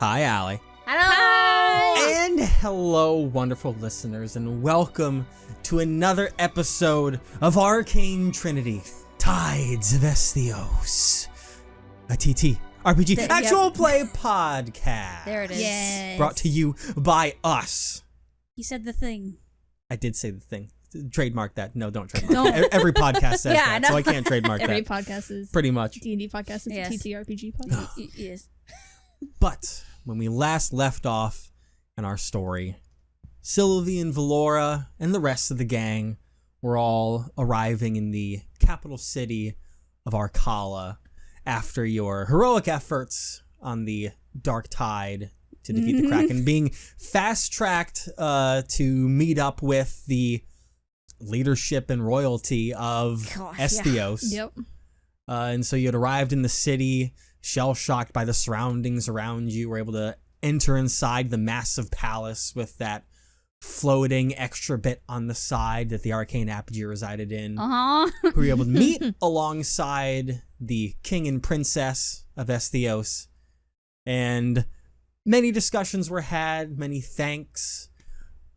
Hi, Allie. Hello! And hello, wonderful listeners, and welcome to another episode of Arcane Trinity, Tides of Esthios, a TT RPG actual play podcast. There it is. Yes. Brought to you by us. He said the thing. I did say the thing. Trademark that. No, don't trademark that. Every podcast says that, so I can't trademark Every that. podcast is Pretty much. D&D podcast is Yes. a TTRPG podcast. Yes. But when we last left off in our story, Silvie and Valora and the rest of the gang were all arriving in the capital city of Arcala after your heroic efforts on the Dark Tide to defeat the Kraken, being fast-tracked to meet up with the leadership and royalty of Esthios. Yep. And so you had arrived in the city, shell-shocked by the surroundings around you, were able to enter inside the massive palace with that floating extra bit on the side that the Arcane Apogee resided in. Who were able to meet alongside the king and princess of Esthios. And many discussions were had, many thanks.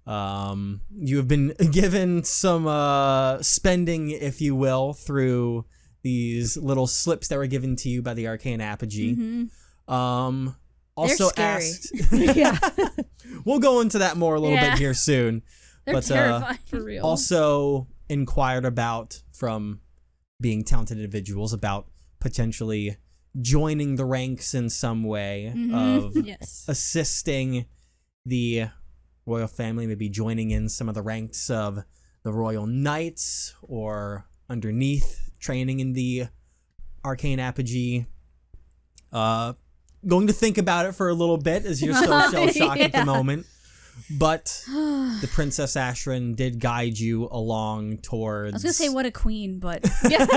You have been given some spending, if you will, through these little slips that were given to you by the Arcane Apogee. Also They're asked. Yeah. We'll go into that more a little bit here soon. They're terrifying. For real. Also inquired about from being talented individuals about potentially joining the ranks in some way of yes. assisting the royal family, maybe joining in some of the ranks of the royal knights or underneath training in the Arcane Apogee. Going to think about it for a little bit as you're still shell-shocked at the moment. But the Princess Ashrin did guide you along towards... I was going to say what a queen, but... Yeah.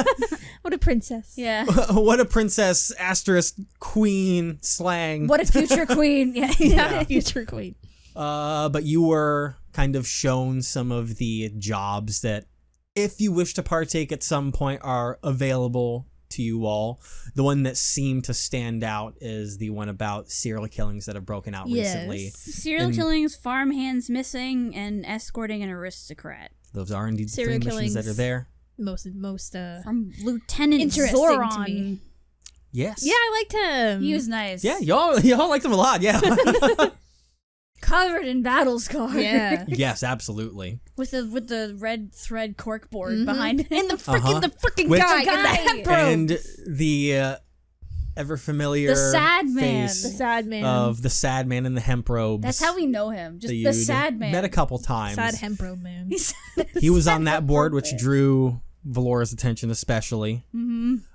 What a princess. Yeah. What a princess, asterisk, queen, slang. What a future queen. Yeah. Future queen. But you were kind of shown some of the jobs that, if you wish to partake at some point, are available to you all. The one that seemed to stand out is the one about serial killings that have broken out recently. Serial killings, farmhands missing, and escorting an aristocrat. Those are indeed Serial three missions that are there. Most From Lieutenant interesting Zoran. to me. Yes. Yeah, I liked him. He was nice. Yeah, y'all liked him a lot, yeah. Covered in battle scars. Yeah. Yes, absolutely. With the red thread corkboard behind him. And the freaking With- guy. The In the guy. hemp And the ever familiar The sad man. face The sad man. of the sad man in the hemp robes. That's how we know him. Just that the you'd sad man. met a couple times. sad hemp robe man. He was on that board, which drew Valora's attention especially.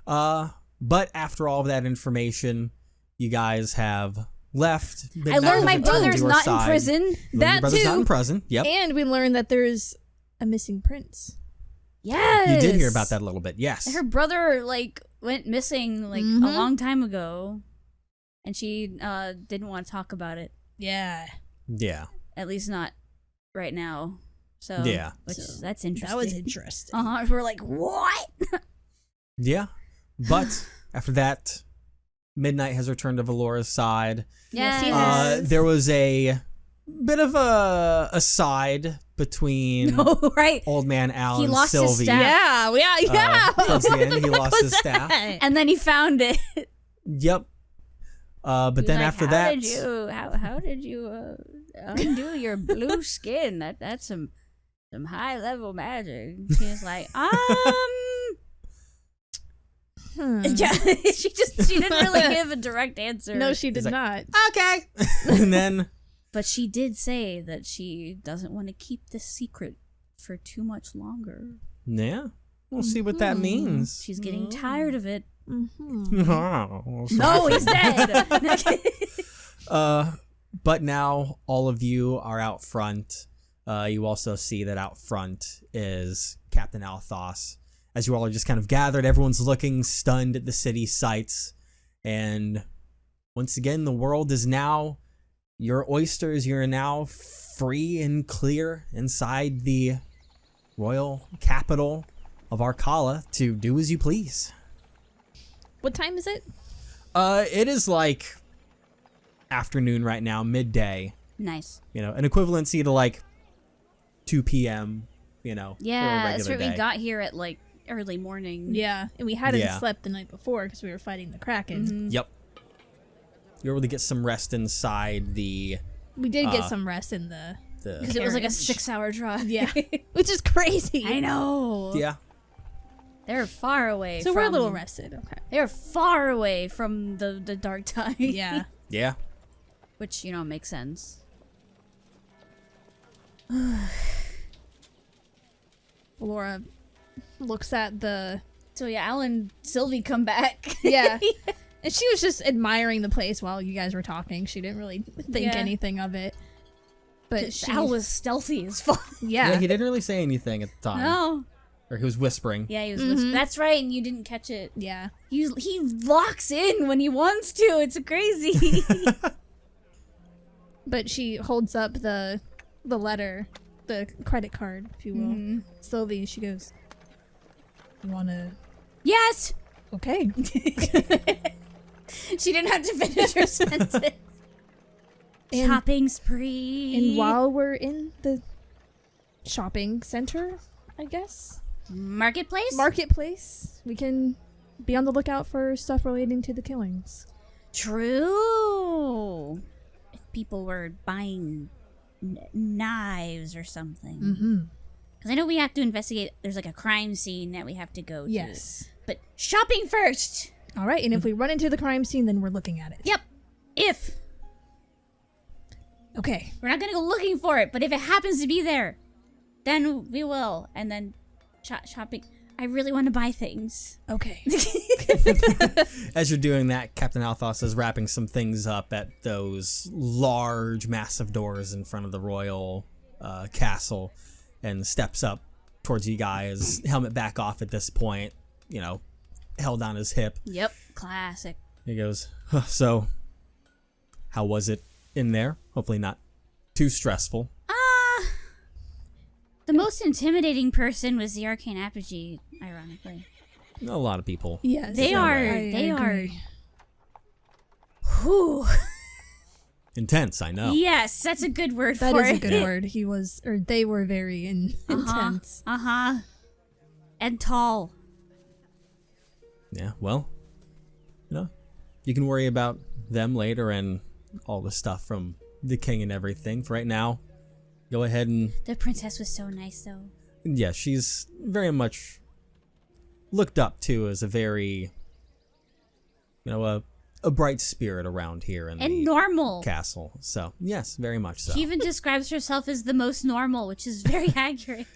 But after all of that information, you guys have left. I learned my brother's not in prison. Your That brother's too. not in prison. Yep. And we learned that there's a missing prince. Yes. You did hear about that a little bit. Yes. Her brother went missing a long time ago, and she didn't want to talk about it. Yeah. Yeah. At least not right now. So Yeah. That's interesting. That was interesting. We're like, what? Yeah. But after that, Midnight has returned to Valora's side. Yeah. he has. There was a bit of a aside between Oh, right. Old Man Al He and lost his Sylvie. staff. Yeah. Towards the end, he What lost was his staff. that? And then he found it. Yep. But He was then like, after that, how did you undo your blue skin? That's some high level magic. He was like, she didn't really give a direct answer. No, she did like, not. okay. And then But she did say that she doesn't want to keep this secret for too much longer. yeah, we'll see what that means. She's getting tired of it. Oh, No, he's dead. But now all of you are out front. You also see that out front is Captain Althos. As you all are just kind of gathered, everyone's looking stunned at the city sights. And once again, the world is now your oysters. You're now free and clear inside the royal capital of Arcala to do as you please. What time is it? It is like afternoon right now, midday. Nice. You know, an equivalency to like 2 p.m. You know, for a Yeah, that's regular right. We day. got here at like early morning. Yeah, and we hadn't Yeah. slept the night before because we were fighting the Kraken. Mhm. Yep. You're able to get some rest inside the We did get some rest in the Because it was like a carriage. 6-hour drive. Yeah, which is crazy. I know. yeah. They're far away. So from, we're a little rested. Okay. They're far away from the dark tide. Yeah. Yeah. Which, you know, makes sense. Laura looks at the So yeah, Al and Sylvie come back. yeah, and she was just admiring the place while you guys were talking. She didn't really think Yeah. anything of it. But she, Al was stealthy as fuck. Yeah, yeah, he didn't really say anything at the time. No. Or he was whispering. Yeah, he was whispering. That's right, and you didn't catch it. yeah. He locks in when he wants to. It's crazy. But she holds up the letter, the credit card, if you will. Mhm. Slowly, she goes, "You wanna?" Yes. Okay. She didn't have to finish her sentence. And- Shopping spree. And while we're in the shopping center, I guess marketplace, we can be on the lookout for stuff relating to the killings. True. If people were buying knives or something. Mm-hmm. Because I know we have to investigate. There's like a crime scene that we have to go to. Yes. But shopping first. All right, and if we run into the crime scene, then we're looking at it. Yep. If. Okay. We're not going to go looking for it. But if it happens to be there, then we will. And then shopping. I really want to buy things. Okay. As you're doing that, Captain Althos is wrapping some things up at those large, massive doors in front of the royal castle and steps up towards you guys, helmet back off at this point, you know, held on his hip. Yep. Classic. He goes, so, how was it in there? Hopefully not too stressful. The most intimidating person was the Arcane Apogee, ironically. A lot of people. Yes. They I are. agree. Whew. Intense, I know. Yes, that's a good word That for is it. a good word. He was, or they were very intense. Uh-huh. And tall. Yeah, well, you know, you can worry about them later and all the stuff from the king and everything. For right now, go ahead and The princess was so nice, though. yeah, she's very much looked up to as a very, you know, a bright spirit around here in And the normal. castle. So yes, very much so. She even describes herself as the most normal, which is very accurate.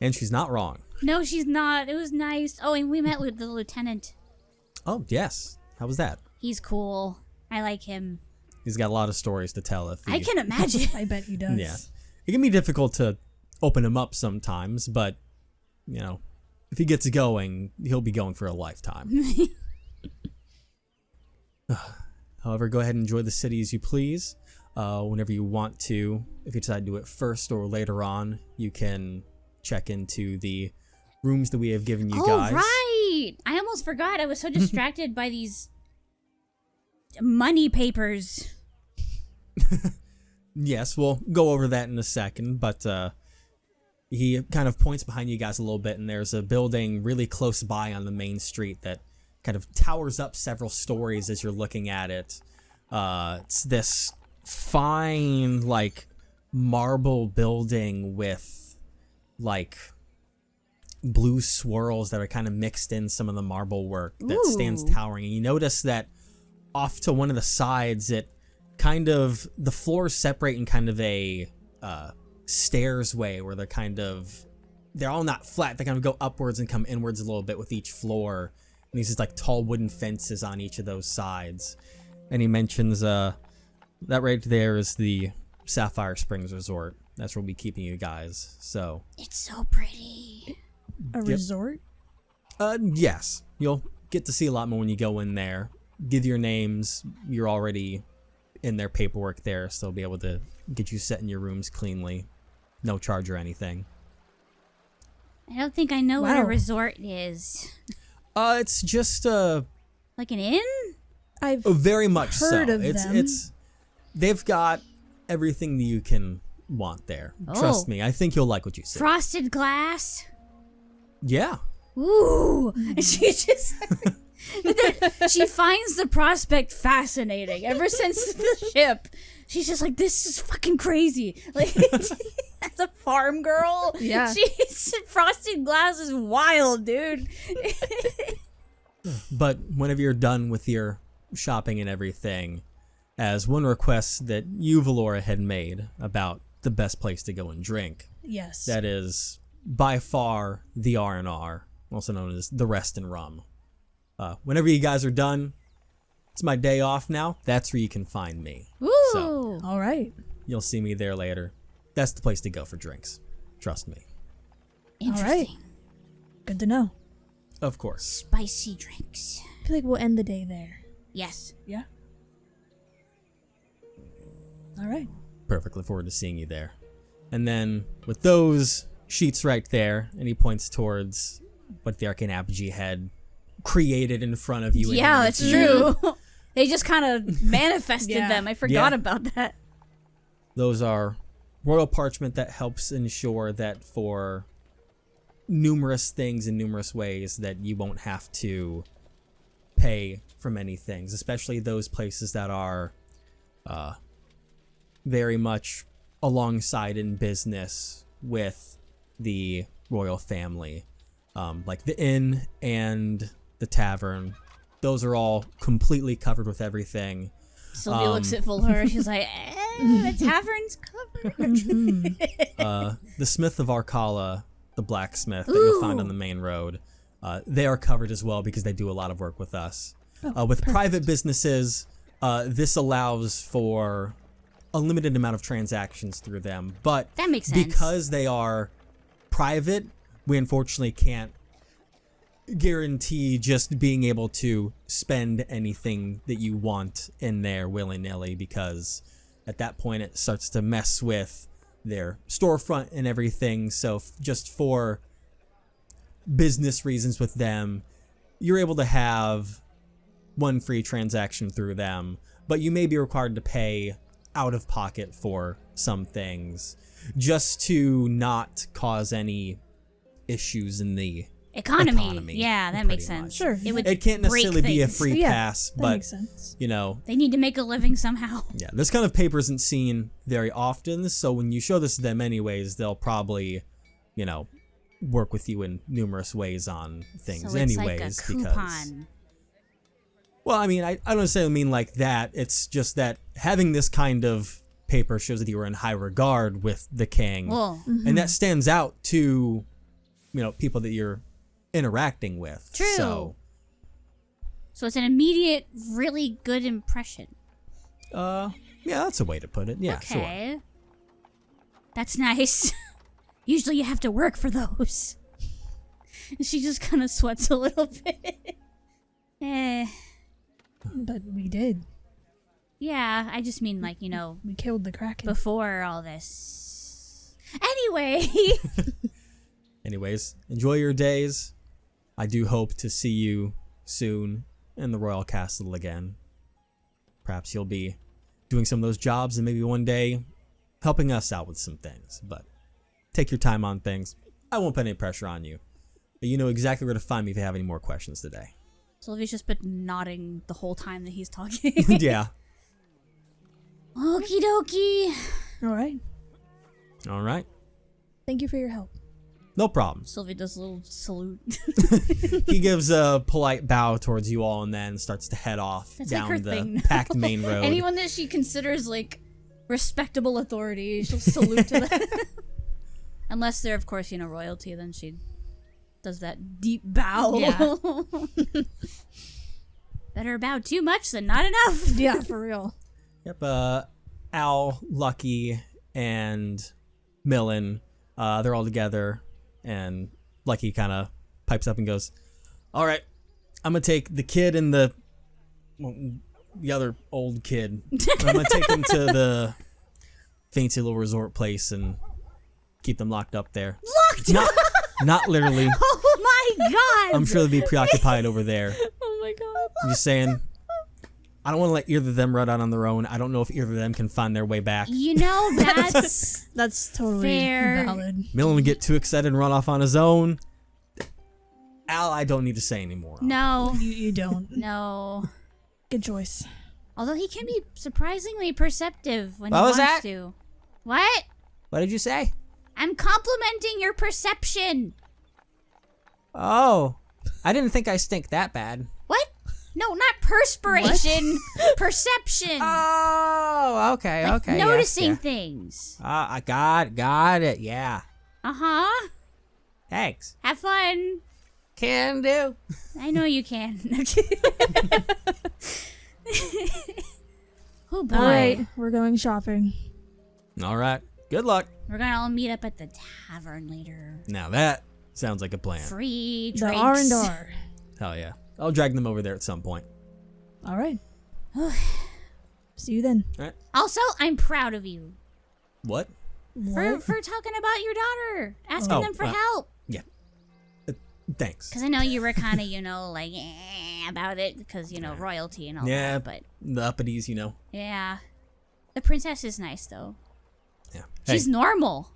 And she's not wrong. No, she's not. It was nice. Oh, and we met with the lieutenant. Oh yes, how was that? He's cool. I like him. He's got a lot of stories to tell. If he, I can imagine. I bet he does. Yeah, it can be difficult to open him up sometimes, but you know, if he gets going, he'll be going for a lifetime. However, go ahead and enjoy the city as you please. Whenever you want to, if you decide to do it first or later on, you can check into the rooms that we have given you guys. Right. I almost forgot. I was so distracted by these money papers. Yes, we'll go over that in a second, but he kind of points behind you guys a little bit, and there's a building really close by on the main street that kind of towers up several stories as you're looking at it. It's this fine, like, marble building with, like, blue swirls that are kind of mixed in some of the marble work that stands Ooh. towering. And you notice that off to one of the sides, it kind of, the floors separate in kind of a stairs way where they're all not flat. They kind of go upwards and come inwards a little bit with each floor. And these like tall wooden fences on each of those sides. And he mentions that right there is the Sapphire Springs Resort. That's where we'll be keeping you guys. So It's so pretty. A resort? yes, you'll get to see a lot more when you go in there. Give your names. You're already in their paperwork there, so they'll be able to get you set in your rooms cleanly. No charge or anything. I don't think I know what a Wow. resort is. It's just Like an inn? I've very much heard so. of It's them. it's they've got everything that you can want there. Oh. Trust me, I think you'll like what you see. Frosted glass. Yeah. Ooh. And she just... she finds the prospect fascinating. Ever since the ship, she's just like, this is fucking crazy. Like, as a farm girl, Yeah. she's frosted glass is wild, dude. But whenever you're done with your shopping and everything, as one request that you, Valora, had made about the best place to go and drink, Yes. that is by far the R&R, also known as the Rest and Rum. Whenever you guys are done, it's my day off now. That's where you can find me. Ooh. So All right. you'll see me there later. That's the place to go for drinks. Trust me. Interesting. Good to know. Of course. Spicy drinks. I feel like we'll end the day there. Yes. Yeah. All right. Perfect. Look forward to seeing you there. And then with those sheets right there, and he points towards what the Arcane Apogee had created in front of you. and Yeah, handed that's to you. true. They just kind of manifested Yeah. them. I forgot Yeah. about that. Those are royal parchment that helps ensure that for numerous things in numerous ways that you won't have to pay for many things, especially those places that are very much alongside in business with the royal family, like the inn and the tavern. Those are all completely covered with everything. Sylvia looks at Valora. She's like, the tavern's covered. The Smith of Arcala, the blacksmith that you'll find on the main road, they are covered as well because they do a lot of work with us. With private businesses, this allows for a limited amount of transactions through them, but That makes sense. because they are private, we unfortunately can't guarantee just being able to spend anything that you want in there willy-nilly, because at that point it starts to mess with their storefront and everything. So just for business reasons with them, you're able to have one free transaction through them, but you may be required to pay out of pocket for some things just to not cause any issues in the economy. Yeah, that pretty makes sense. much. Sure. It would It can't break necessarily be a things. free Yeah, pass, That but makes sense. you know, They need to make a living somehow. yeah, this kind of paper isn't seen very often, so when you show this to them anyways, they'll probably, you know, work with you in numerous ways on things So it's anyways, like a because coupon. well, I mean, I don't necessarily mean like that. It's just that having this kind of paper shows that you are in high regard with the king, Well, and that stands out to, you know, people that you're interacting with. True. So, it's an immediate, really good impression. yeah, that's a way to put it. Yeah, sure. Okay. That's nice. Usually you have to work for those. And she just kind of sweats a little bit. But we did. Yeah, I just mean like, you know, We killed the Kraken. before all this. Anyway. Anyways, enjoy your days. I do hope to see you soon in the Royal Castle again. Perhaps you'll be doing some of those jobs and maybe one day helping us out with some things. But take your time on things. I won't put any pressure on you. But you know exactly where to find me if you have any more questions today. Sylvia's just been nodding the whole time that he's talking. Yeah. Okie dokie. All right. All right. Thank you for your help. No problem. Sylvia does a little salute. He gives a polite bow towards you all and then starts to head off That's like down her the thing now. packed main road. Anyone that she considers like respectable authority, she'll salute to them. Unless they're, of course, you know, royalty, then she does that deep bow. Yeah. Better bow too much than not enough. Yeah, for real. Yep, Al, Lucky, and Millen, they're all together, and Lucky kind of pipes up and goes, all right, I'm going to take the kid and the other old kid. I'm going to take them to the fancy little resort place and keep them locked up there. Locked up? Not literally. Oh my god! I'm sure they'll be preoccupied over there. Oh my god. I'm just saying, I don't want to let either of them run out on their own. I don't know if either of them can find their way back. You know, That's totally fair. valid. Millen would get too excited and run off on his own. Al, I don't need to say anymore. No. You don't. No. Good choice. Although he can be surprisingly perceptive when What he was wants that? to. What? What did you say? I'm complimenting your perception. Oh, I didn't think I stink that bad. What? No, not perspiration. Perception. Oh, okay, Like okay. noticing yes, things. yeah. I got it. Yeah. Uh-huh. Thanks. Have fun. Can do. I know you can. Oh boy. All right, we're going shopping. All right. Good luck. We're gonna all meet up at the tavern later. Now that sounds like a plan. Free The drinks. R&R. Hell yeah. I'll drag them over there at some point. All right. See you then. All right. Also, I'm proud of you What? for talking about your daughter, asking Oh, them for help. Yeah. Thanks. Because I know you were kind of, like, about it because, royalty and all Yeah. that. But, The uppities, you know. yeah. The princess is nice, though. Yeah. She's Hey, normal.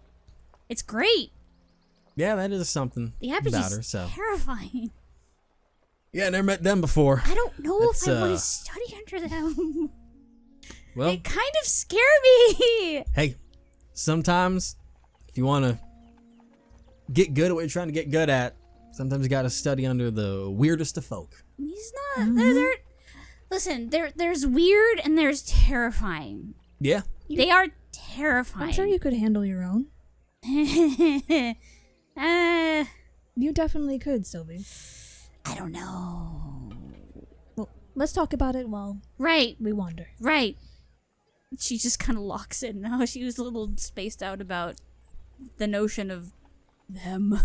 It's great. yeah, that is something The about Apogee her. is So terrifying. yeah, never met them before. I don't know That's, if I want to study under them. Well, They kind of scare me. hey, sometimes if you want to get good at what you're trying to get good at, sometimes you got to study under the weirdest of folk. He's not. Listen, there's weird and there's terrifying. Yeah. They are terrifying. I'm sure you could handle your own. You definitely could, Sylvie. I don't know. Well, let's talk about it while Right, we wander. right. She just kind of locks in now. She was a little spaced out about the notion of them.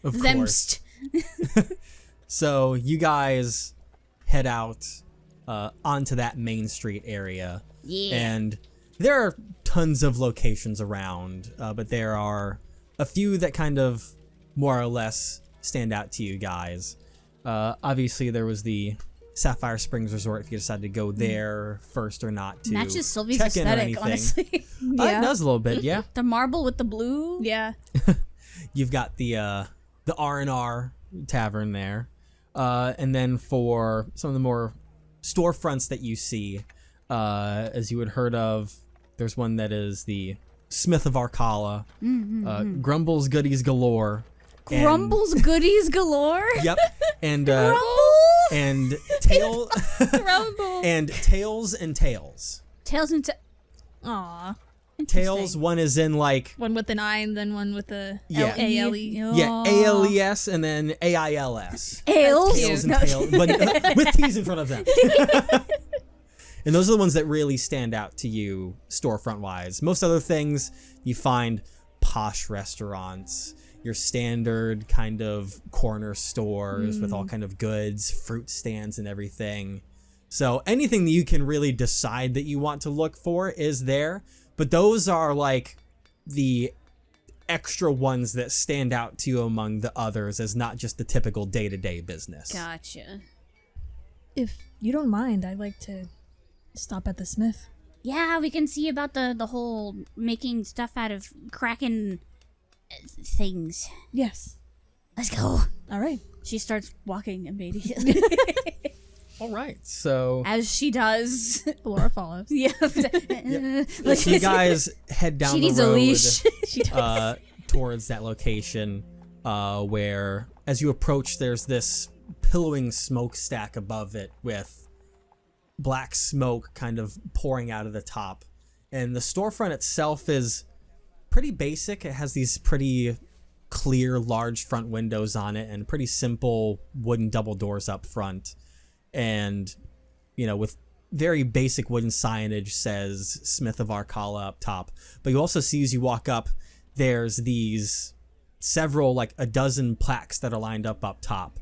Of course. Themst. So you guys head out onto that main street area. Yeah. And there are tons of locations around, but there are a few that kind of more or less stand out to you guys. Obviously, there was the Sapphire Springs Resort if you decided to go there first or not to Matches Sylvie's check in or aesthetic, anything. honestly. It does a little bit, yeah. The marble with the blue. Yeah. You've got the R&R Tavern there. And then for some of the more storefronts that you see, as you had heard of, there's one that is the Smith of Arcala, Grumble's Goodies Galore. and- Grumbles goodies galore. Yep. And Grumble. and tail Rumble. and tails and tails. Tails into. Aw. Tails, one is in like One with an I and then one with a Yeah. L-A-L-E. yeah, ALES and then AILS. Ales. Tails and No. tails, but with T's in front of them. And those are the ones that really stand out to you storefront wise. Most other things you find posh restaurants, your standard kind of corner stores with all kind of goods, fruit stands and everything. So anything that you can really decide that you want to look for is there, but those are like the extra ones that stand out to you among the others as not just the typical day-to-day business. Gotcha. If you don't mind, I'd like to stop at the Smith. Yeah, we can see about the whole making stuff out of Kraken things. Yes. Let's go. All right. She starts walking immediately. All right, so As she does. Laura follows. Yeah. so you guys head down She the needs a road leash. towards that location where as you approach there's this pillowing smokestack above it with black smoke kind of pouring out of the top, and the storefront itself is pretty basic. It has these pretty clear large front windows on it and pretty simple wooden double doors up front, and with very basic wooden signage says Smith of Arcala up top. But you also see as you walk up there's these several, like a dozen plaques that are lined up top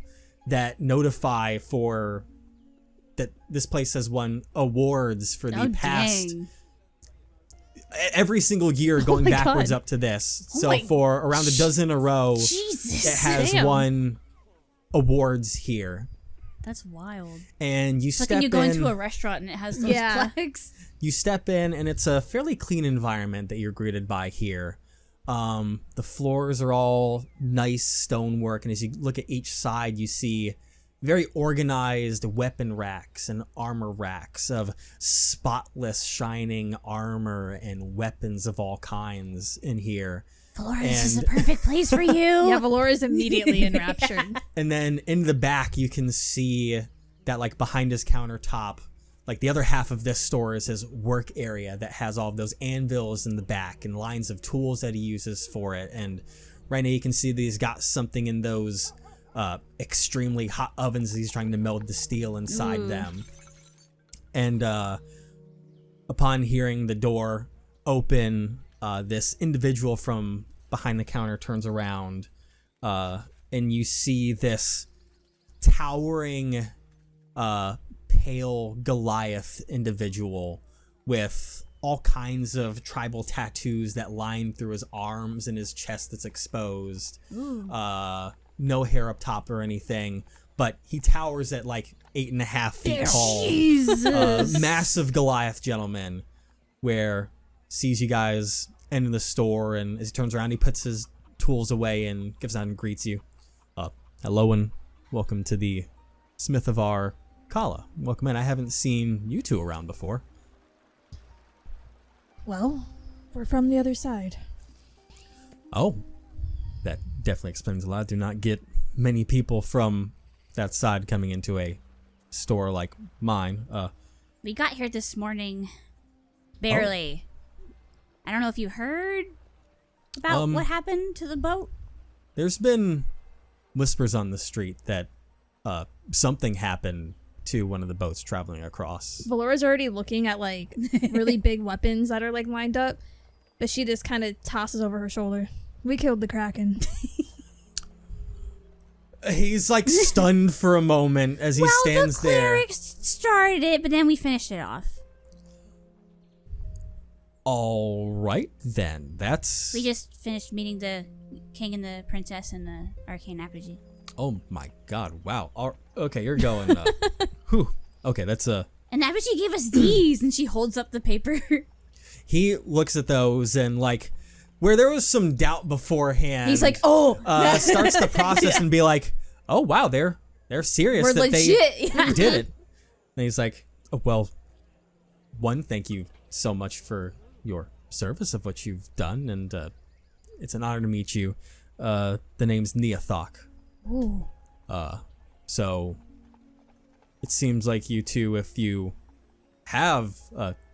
that notify for that this place has won awards for the past Dang. every single year going my backwards God. up to this. Oh So my- for around a dozen in a row, Jesus. it has Damn. won awards here. That's wild. And you It's like step when you go in. into a restaurant and it has those flags. You step in, and it's a fairly clean environment that you're greeted by here. The floors are all nice stonework, and as you look at each side, you see very organized weapon racks and armor racks of spotless, shining armor and weapons of all kinds in here. Valora, this is the perfect place for you. Yeah, Valora's immediately enraptured. And then in the back, you can see that, like, behind his countertop, like, the other half of this store is his work area that has all of those anvils in the back and lines of tools that he uses for it. And right now you can see that he's got something in those extremely hot ovens that he's trying to meld the steel inside them. And upon hearing the door open, this individual from behind the counter turns around, and you see this towering, pale Goliath individual with all kinds of tribal tattoos that line through his arms and his chest that's exposed. No hair up top or anything, but he towers at like 8.5 feet tall. Jesus. Massive Goliath gentleman, where sees you guys enter the store, and as he turns around, he puts his tools away and gives out and greets you. Hello and welcome to the Smith of our Kala. Welcome in. I haven't seen you two around before. Well, we're from the other side. Oh, that definitely explains a lot. Do not get many people from that side coming into a store like mine. We got here this morning. Barely. I don't know if you heard about what happened to the boat. There's been whispers on the street that something happened to one of the boats traveling across. Valora's already looking at like really big weapons that are like lined up, but she just kind of tosses over her shoulder. We killed the Kraken. He's like stunned for a moment as he stands the there. clerics started it, but then we finished it off. All right, then. That's... We just finished meeting the king and the princess in the Arcane apogee. Oh my god, wow. Okay, you're going... whew. Okay, that's a... And apogee gave us these, and she holds up the paper. He looks at those and, like, where there was some doubt beforehand... He's like, oh! Starts the process and be like, oh wow, they're serious. We're that legit. They did it. And he's like, oh, well, one, thank you so much for your service of what you've done, and it's an honor to meet you. The name's Neathok. Ooh. So it seems like you two, if you have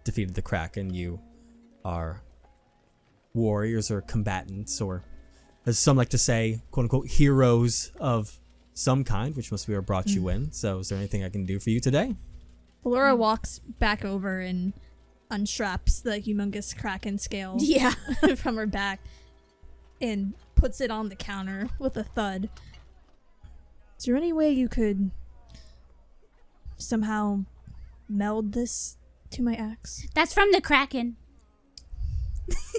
defeated the Kraken, you are warriors or combatants, or as some like to say, quote unquote, heroes of some kind, which must be what brought you in. So is there anything I can do for you today? Valora walks back over and unstraps the humongous Kraken scale Yeah. from her back and puts it on the counter with a thud. Is there any way you could somehow meld this to my axe? That's from the Kraken.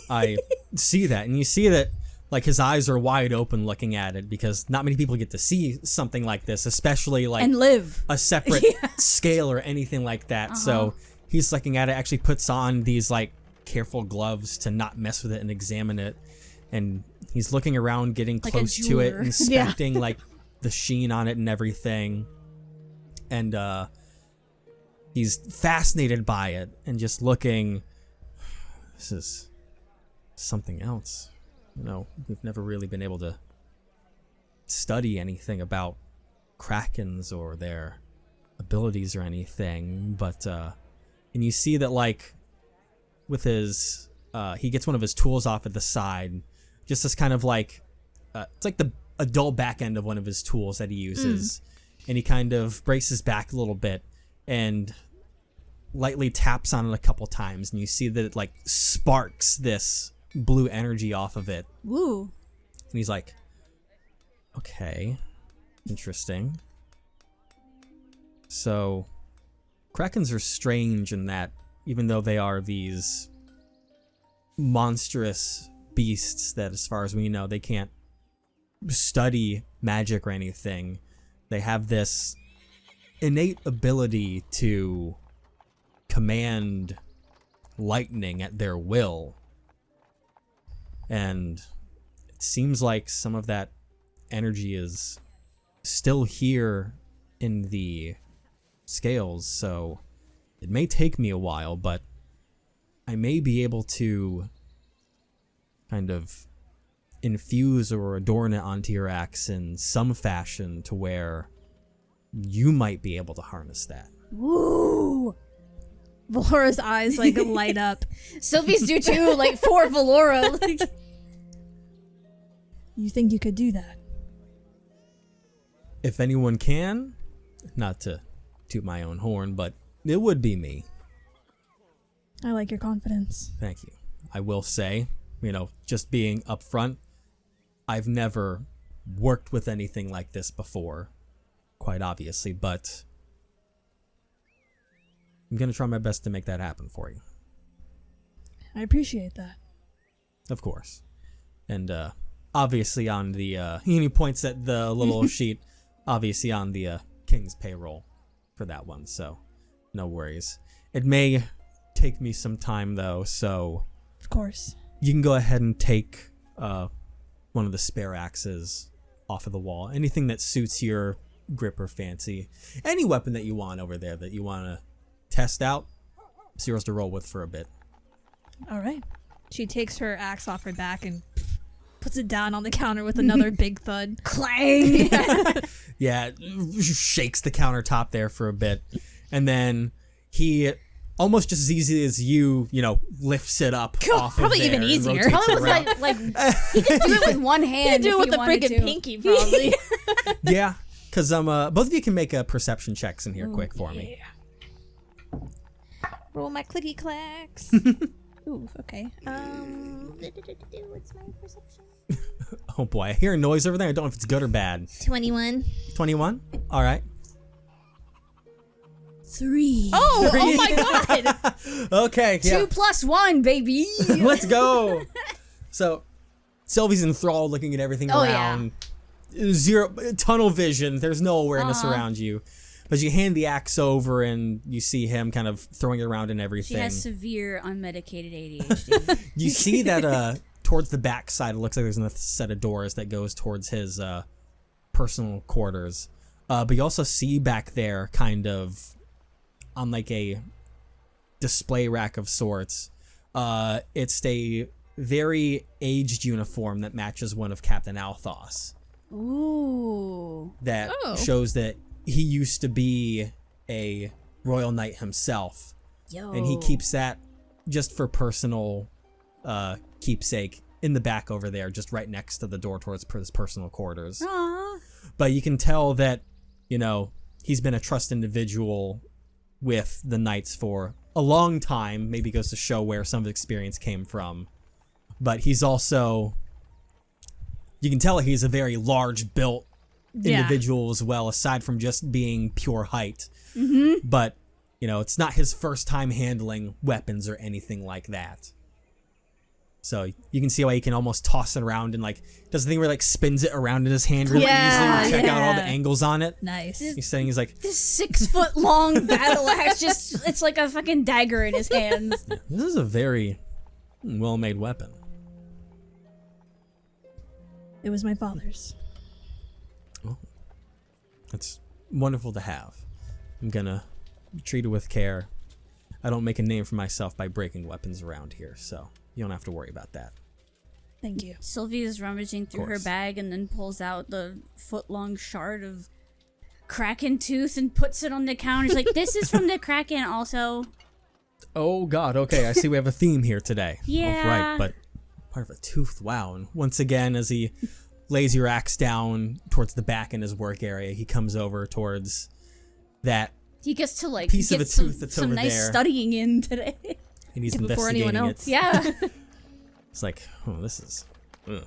I see that, and you see that like his eyes are wide open looking at it, because not many people get to see something like this, especially like And live. a separate scale or anything like that. So he's looking at it, actually puts on these like careful gloves to not mess with it and examine it, and he's looking around, getting Like a close to it, jeweler. inspecting like the sheen on it and everything, and he's fascinated by it and just looking. This is something else. You know, we've never really been able to study anything about Krakens or their abilities or anything, but and you see that like with his he gets one of his tools off at the side, just this kind of like it's like the a dull back end of one of his tools that he uses, and he kind of braces back a little bit and lightly taps on it a couple times, and you see that it like sparks this blue energy off of it. Woo. And he's like, okay, interesting. So Krakens are strange in that even though they are these monstrous beasts that, as far as we know, they can't study magic or anything, they have this innate ability to command lightning at their will. And it seems like some of that energy is still here in the scales, so it may take me a while, but I may be able to kind of infuse or adorn it onto your axe in some fashion to where you might be able to harness that. Woo! Valora's eyes like light up. Sylvie's do too, like for Valora. Like, You think you could do that? If anyone can, not to toot my own horn, but it would be me. I like your confidence. Thank you. I will say, just being upfront, I've never worked with anything like this before, quite obviously, but I'm going to try my best to make that happen for you. I appreciate that. Of course. And obviously on the, he points at the little sheet, obviously on the king's payroll for that one, so no worries. It may take me some time though, so Of course. you can go ahead and take one of the spare axes off of the wall. Anything that suits your grip or fancy. Any weapon that you want over there that you want to test out, it's yours to roll with for a bit. All right. She takes her axe off her back and puts it down on the counter with another big thud. clang! Yeah, shakes the countertop there for a bit. And then he, almost just as easy as you, lifts it up off probably of there even and easier. rotates Probably it with around. like he could do it with one hand. do it if with he the wanted freaking to. pinky, probably. Yeah, because both of you can make perception checks in here quick for me. Roll my clicky clacks. Ooh, okay. What's my perception? Oh boy, I hear a noise over there. I don't know if it's good or bad. 21. 21? All right. 3. Oh my god! Okay, yeah. 2 + 1, baby. Let's go. So, Sylvie's enthralled looking at everything Oh, around. Zero tunnel vision. There's no awareness around you. But you hand the axe over and you see him kind of throwing it around and She everything. has severe unmedicated ADHD. You see that towards the back side, it looks like there's another set of doors that goes towards his personal quarters. But you also see back there, kind of on like a display rack of sorts, it's a very aged uniform that matches one of Captain Althos. Ooh. That Oh. shows that he used to be a royal knight himself. Yo. And he keeps that just for personal keepsake in the back over there, just right next to the door towards his personal quarters. Aww. But you can tell that, he's been a trusted individual with the knights for a long time. Maybe goes to show where some of the experience came from. But he's also, you can tell he's a very large built individual as well, aside from just being pure height. Mm-hmm. But, it's not his first time handling weapons or anything like that. So you can see why he can almost toss it around and does the thing where spins it around in his hand really easily to check out all the angles on it. Nice. He's saying he's like, This 6-foot-long battle axe it's like a fucking dagger in his hands. this is a very well-made weapon. It was my father's. It's wonderful to have. I'm gonna treat it with care. I don't make a name for myself by breaking weapons around here, so you don't have to worry about that. Thank you. Sylvie is rummaging through her course. bag and then pulls out the foot-long shard of Kraken tooth and puts it on the counter. She's like, this is from the Kraken also. Oh god, okay, I see we have a theme here today. Yeah. Oh, right, but part of a tooth, wow. And once again, as he lays your axe down towards the back in his work area, he comes over towards that He gets to piece of get a some, tooth that's some over nice there. studying in today. And he's Before anyone investigating else. it. Yeah. It's like, oh, this is a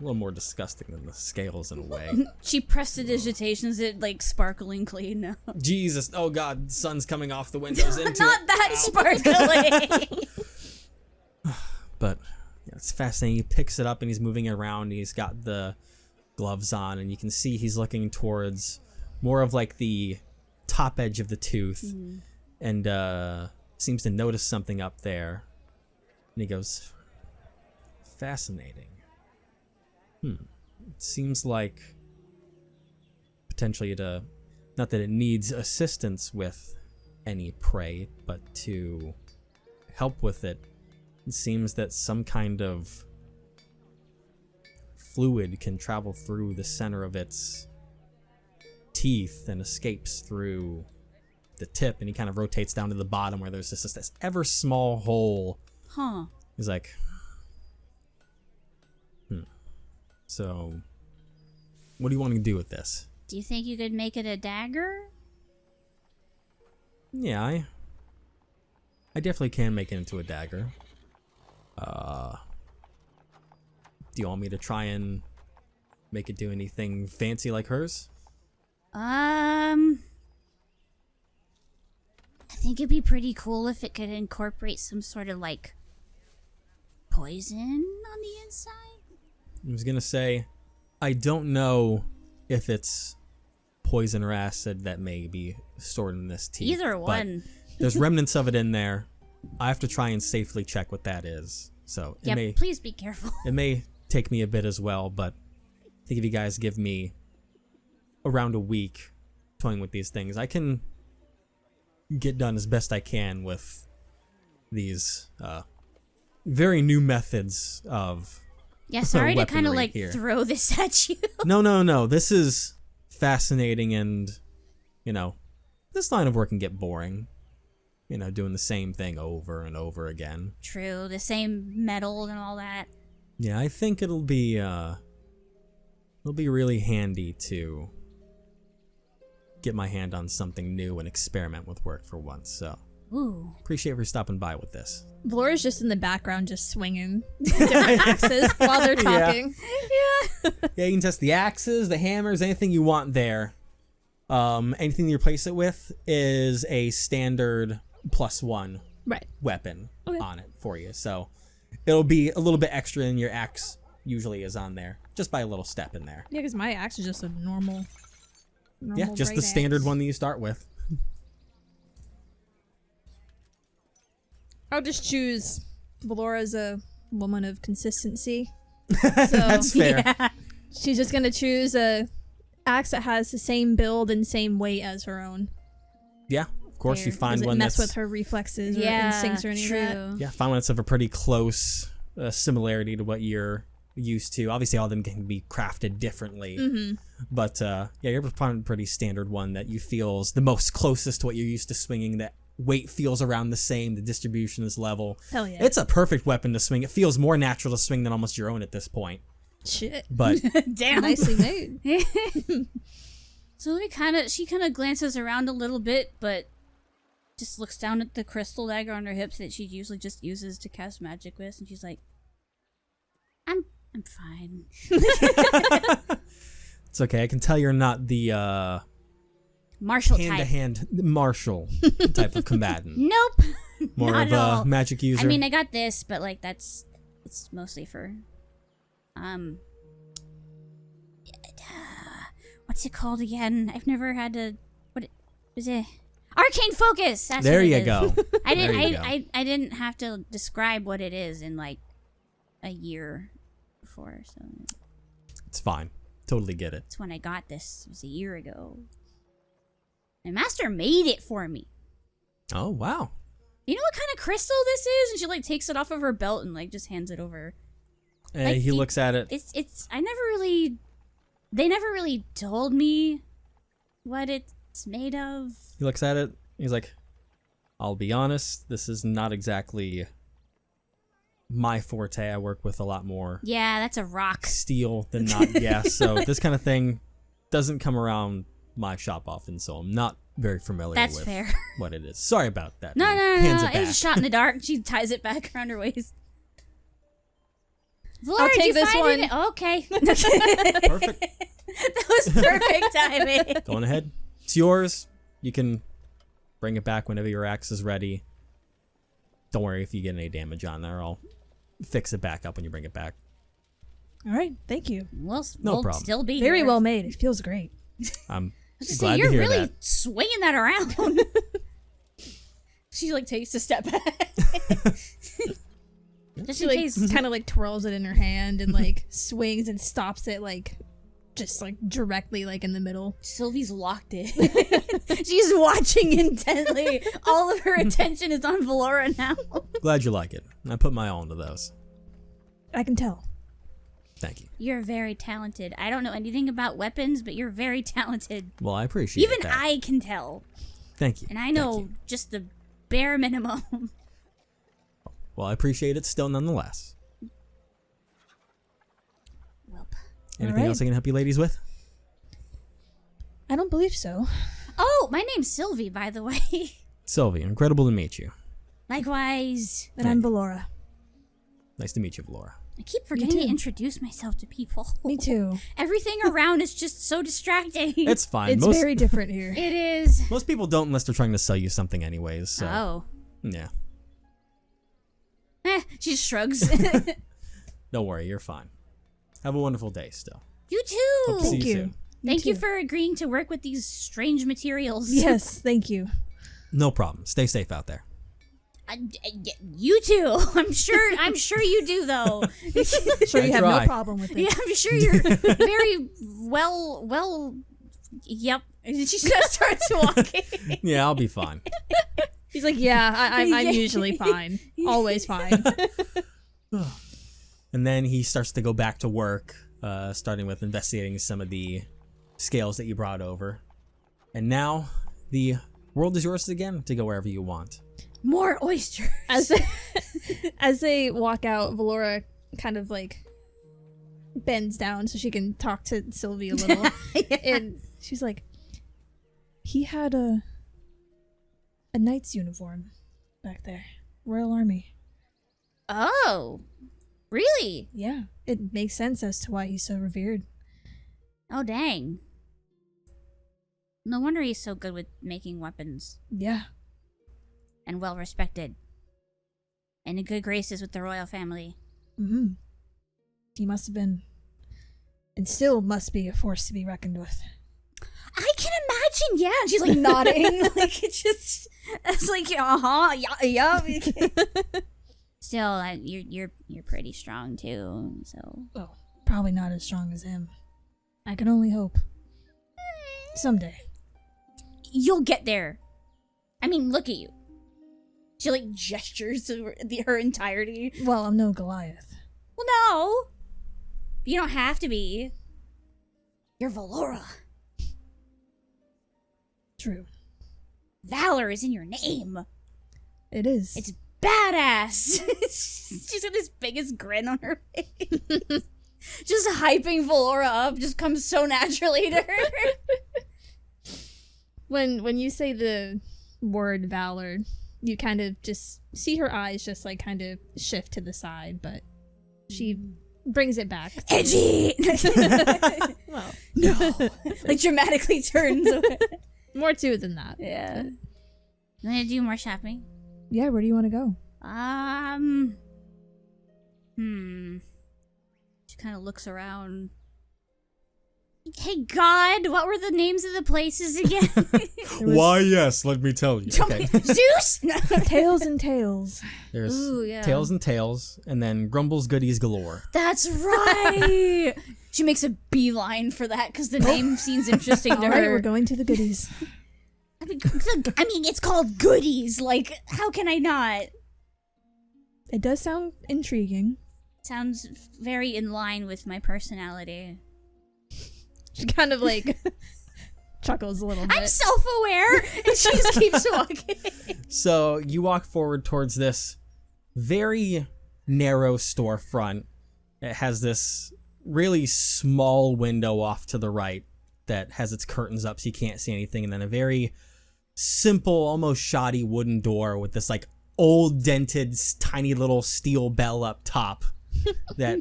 little more disgusting than the scales in a way. She prestidigitations it sparkling clean now. Jesus, oh god, sun's coming off the windows into Not it. that sparkling. But yeah, it's fascinating. He picks it up and he's moving it around. He's got the gloves on, and you can see he's looking towards more of like the top edge of the tooth, and seems to notice something up there. And he goes, fascinating. It seems like potentially not that it needs assistance with any prey, but to help with it, it seems that some kind of fluid can travel through the center of its teeth and escapes through the tip, and he kind of rotates down to the bottom where there's just this ever small hole. Huh. He's like, so what do you want to do with this? Do you think you could make it a dagger? Yeah, I definitely can make it into a dagger. Do you want me to try and make it do anything fancy like hers? I think it'd be pretty cool if it could incorporate some sort of like poison on the inside. I was gonna say, I don't know if it's poison or acid that may be stored in this teeth. Either one. There's remnants of it in there. I have to try and safely check what that is. So Please be careful. It may take me a bit as well, but I think if you guys give me around a week toying with these things, I can get done as best I can with these very new methods of Yeah, sorry to kind of weaponry like here. throw this at you. No. This is fascinating, and this line of work can get boring. Doing the same thing over and over again. True, the same metal and all that. Yeah, I think it'll be really handy to get my hand on something new and experiment with work for once. So, appreciate you for stopping by with this. Valora's just in the background, just swinging different axes while they're talking. Yeah, you can test the axes, the hammers, anything you want there. Anything you replace it with is a standard +1 weapon on it for you. So it'll be a little bit extra than your axe usually is on there, just by a little step in there. Yeah, because my axe is just a normal Yeah, just the standard one that you start with. I'll just choose Valora's a woman of consistency. That's fair. Yeah. She's just gonna choose a axe that has the same build and same weight as her own. Yeah, of course you find Doesn't one mess that's with her reflexes or instincts or any of that. Yeah, find one that's of a pretty close similarity to what you're used to. Obviously, all of them can be crafted differently, but you're finding a pretty standard one that you feel is the most closest to what you're used to swinging. That weight feels around the same. The distribution is level. Hell yeah! It's a perfect weapon to swing. It feels more natural to swing than almost your own at this point. Shit. But Damn. Nicely made. So she kind of glances around a little bit, but just looks down at the crystal dagger on her hips that she usually just uses to cast magic with, and she's like, I'm fine. it's okay. I can tell you're not the Martial type. hand-to-hand martial type of combatant. Nope. More Not of at a all. magic user. I mean, I got this, but like it's mostly for what's it called again? I've never had to. What is it? Arcane focus. That's there what it you is. go. I didn't. There you go. I didn't have to describe what it is in like a year before, so It's fine. Totally get it. it's when I got this. It was a year ago. My master made it for me. Oh, wow. You know what kind of crystal this is? And she like takes it off of her belt and like just hands it over. And Like, he looks at it. It's they never really told me what it's made of. He looks at it. He's like, I'll be honest, this is not exactly my forte. I work with a lot more Yeah, that's a rock. steel than not gas. So this kind of thing doesn't come around my shop often, so I'm not very familiar That's with fair. what it is. Sorry about that. No, He no, hands no. it It was back. a shot in the dark. She ties it back around her waist. Valora, I'll did take you this find one. it? Okay. Perfect. That was perfect timing. Going ahead. It's yours. You can bring it back whenever your axe is ready. Don't worry if you get any damage on there. I'll fix it back up when you bring it back. All right, thank you. We'll No problem. still be Very here. well made. It feels great. I'm Glad to you're hear really that. swinging that around. She like takes a step back. Just She in like case. kind of like twirls it in her hand and like swings and stops it like just like directly like in the middle. Sylvie's locked in. She's watching intently. All of her attention is on Valora now. Glad you like it. I put my all into those. I can tell. Thank you. You're very talented. I don't know anything about weapons, but you're very talented. Well, I appreciate Even that. I can tell. Thank you. And I Thank know you. just the bare minimum. Well, I appreciate it still nonetheless. Welp. Anything right. else I can help you ladies with? I don't believe so. Oh, my name's Silvie, by the way. Sylvie, incredible to meet you. Likewise. And I'm Valora. Nice to meet you, Valora. I keep forgetting to too. introduce myself to people. Me too. Everything around is just so distracting. It's fine. It's very different here. It is. Most people don't unless they're trying to sell you something anyways, so Oh. yeah. She shrugs. Don't worry, you're fine. Have a wonderful day still. You Hope to too. see Thank you you. soon. Thank you too. for agreeing to work with these strange materials. Yes, thank you. No problem. Stay safe out there. You too. I'm sure you do though. Sure, I you have try. no problem with it. Yeah, I'm sure you're very well. Yep. And she just starts walking. Yeah, I'll be fine. He's like, yeah, I'm usually fine. Always fine. And then he starts to go back to work, starting with investigating some of the scales that you brought over. And now the world is yours again to go wherever you want. More oysters. As they walk out, Valora kind of like bends down so she can talk to Sylvie a little. Yeah. And she's like, he had a knight's uniform back there. Royal Army. Oh, really? Yeah. It makes sense as to why he's so revered. Oh, dang. No wonder he's so good with making weapons Yeah. and well respected. And in good graces with the royal family. Mm-hmm. He must have been, and still must be, a force to be reckoned with. I can imagine, yeah. And she's like nodding. Like it's like, yeah. Still, you're pretty strong too. So Well, probably not as strong as him. I can only hope. Someday. you'll get there. I mean, look at you. She like gestures to her entirety. Well, I'm no Goliath. Well, no, you don't have to be. You're Valora. True. Valor is in your name. It is. It's badass. She's got this biggest grin on her face. Just hyping Valora up just comes so naturally to her. When you say the word valor, you kind of just see her eyes just like kind of shift to the side, but she brings it back. Edgy. Well, No. Like dramatically turns away. more to it than that. Yeah. You want to do more shopping? Yeah, where do you want to go? She kind of looks around. Hey, God, what were the names of the places again? Why, yes, let me tell you. Okay. Zeus? Tails and Tails. There's Ooh, yeah. Tails and Tails, and then Grumbles Goodies Galore. That's right. She makes a beeline for that because the name seems interesting to All right, her. we're going to the goodies. I mean, it's called Goodies. Like, how can I not? It does sound intriguing. Sounds very in line with my personality. She kind of like chuckles a little bit. I'm self-aware, and she just keeps walking. So you walk forward towards this very narrow storefront. It has this really small window off to the right that has its curtains up so you can't see anything, and then a very simple, almost shoddy wooden door with this like old dented tiny little steel bell up top that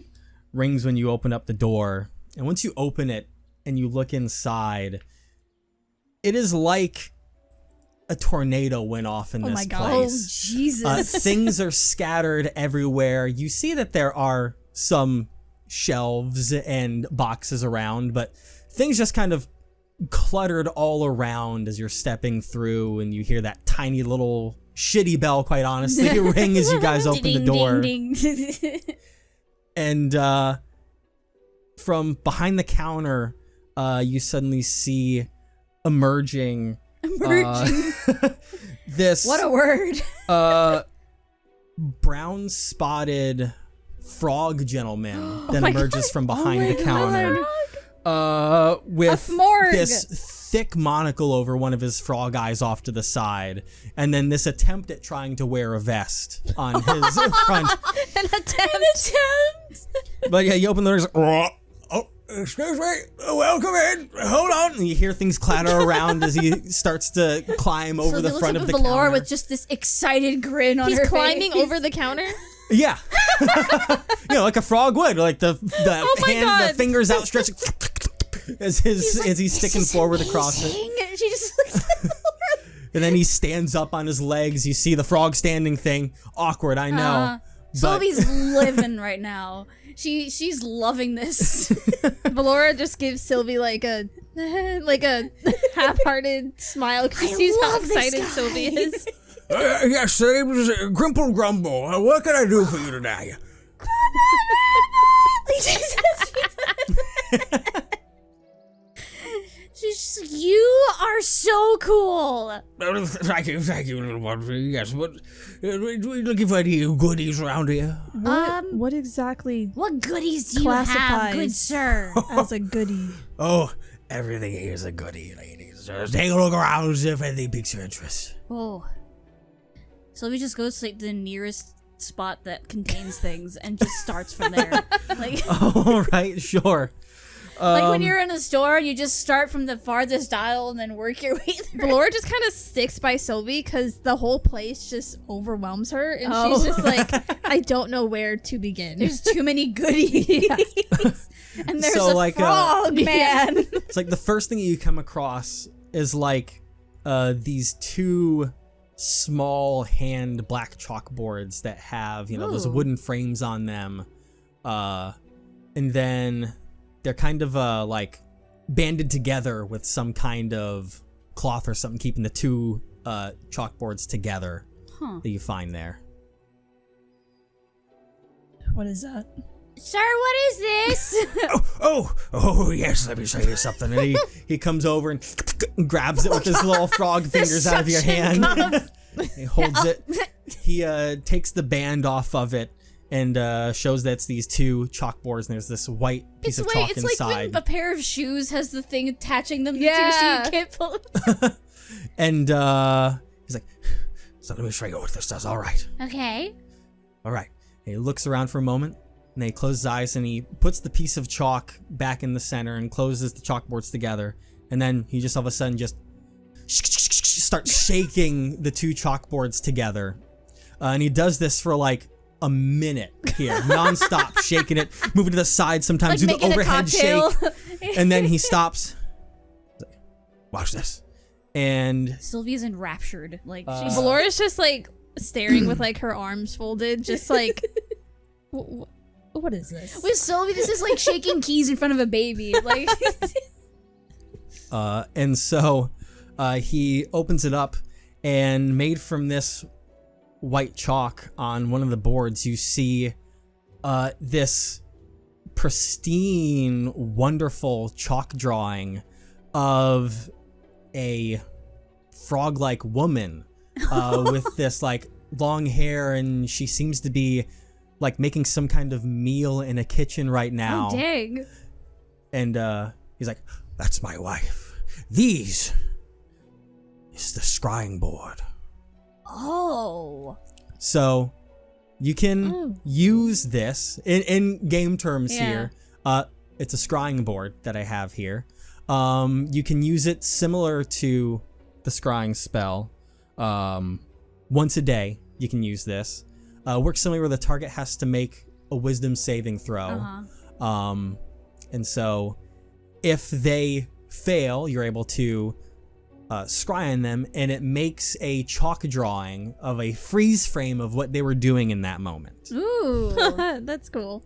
rings when you open up the door. And once you open it and you look inside, it is like a tornado went off in Oh this my God. Oh, place. Jesus. Things are scattered everywhere. You see that there are some shelves and boxes around, but things just kind of cluttered all around as you're stepping through, and you hear that tiny little shitty bell, quite honestly, ring as you guys open the door. Ding, ding. And from behind the counter, you suddenly see emerging this What a word. brown spotted frog gentleman that emerges from behind the counter with Morg. this thick monocle over one of his frog eyes off to the side, and then this attempt at trying to wear a vest on his front. An attempt. But yeah, you open the doors. Oh, excuse me, welcome in. Hold on. And you hear things clatter around as he starts to climb over the front of the Valora counter. with just this excited grin on her He's climbing face. over the counter. Yeah, like a frog would, like the my hand, God. the fingers outstretched as he's sticking forward across it. She just looks at And then he stands up on his legs. You see the frog standing thing. Awkward, I know. But Sylvie's living right now. She's loving this. Valora just gives Silvie like a half-hearted smile because she sees how love this excited guy. Silvie is. Yes, the name is Grimple Grumble. What can I do for you today? She's just, you are so cool. Thank you, little one. Yes, what? We're looking for any goodies around here. What exactly What goodies do you have, Classifies. good sir? as a goodie? Oh, everything here is a goodie, ladies. Just take a look around, see if anything piques your interest. Oh. Sylvie just goes to like, the nearest spot that contains things and just starts from there. Like, all right, sure. like when you're in a store and you just start from the farthest aisle and then work your way through. Valora just kind of sticks by Silvie because the whole place just overwhelms her, and Oh. she's just like, I don't know where to begin. There's too many goodies. And there's So, a like, frog, man. It's like the first thing you come across is like these two small hand black chalkboards that have, those Ooh. wooden frames on them. And then they're kind of like banded together with some kind of cloth or something keeping the two chalkboards together that you find there. What is that? Sir, what is this? Oh, yes, let me show you something. And he comes over and grabs it with his little frog fingers out of your suction hand. cup. He holds it. He takes the band off of it and shows that it's these two chalkboards, and there's this white piece of chalk It's inside. like when a pair of shoes has the thing attaching them to Yeah. so you can't pull it. And he's like, So let me show you what this does. All right. Okay. all right. And he looks around for a moment, and then he closes his eyes, and he puts the piece of chalk back in the center and closes the chalkboards together. And then he just all of a sudden just starts shaking the two chalkboards together. And he does this for like a minute here, nonstop, shaking it, moving to the side, sometimes Like do the making a overhead cocktail. shake. And then he stops. Watch this. And Sylvia's enraptured. Like she's Valora's just like staring with like her arms folded, just like, what is this? with Sylvie, this is like shaking keys in front of a baby. Like and so he opens it up, and made from this white chalk on one of the boards, you see this pristine, wonderful chalk drawing of a frog-like woman with this like long hair, and she seems to be like making some kind of meal in a kitchen right now. oh dang. And he's like, That's my wife. These is the scrying board. Oh. so you can use this in game terms Yeah. here. It's a scrying board that I have here. You can use it similar to the scrying spell. Once a day, you can use this. Works similar where the target has to make a wisdom saving throw. And so if they fail, you're able to scry on them, and it makes a chalk drawing of a freeze frame of what they were doing in that moment. Ooh. That's cool.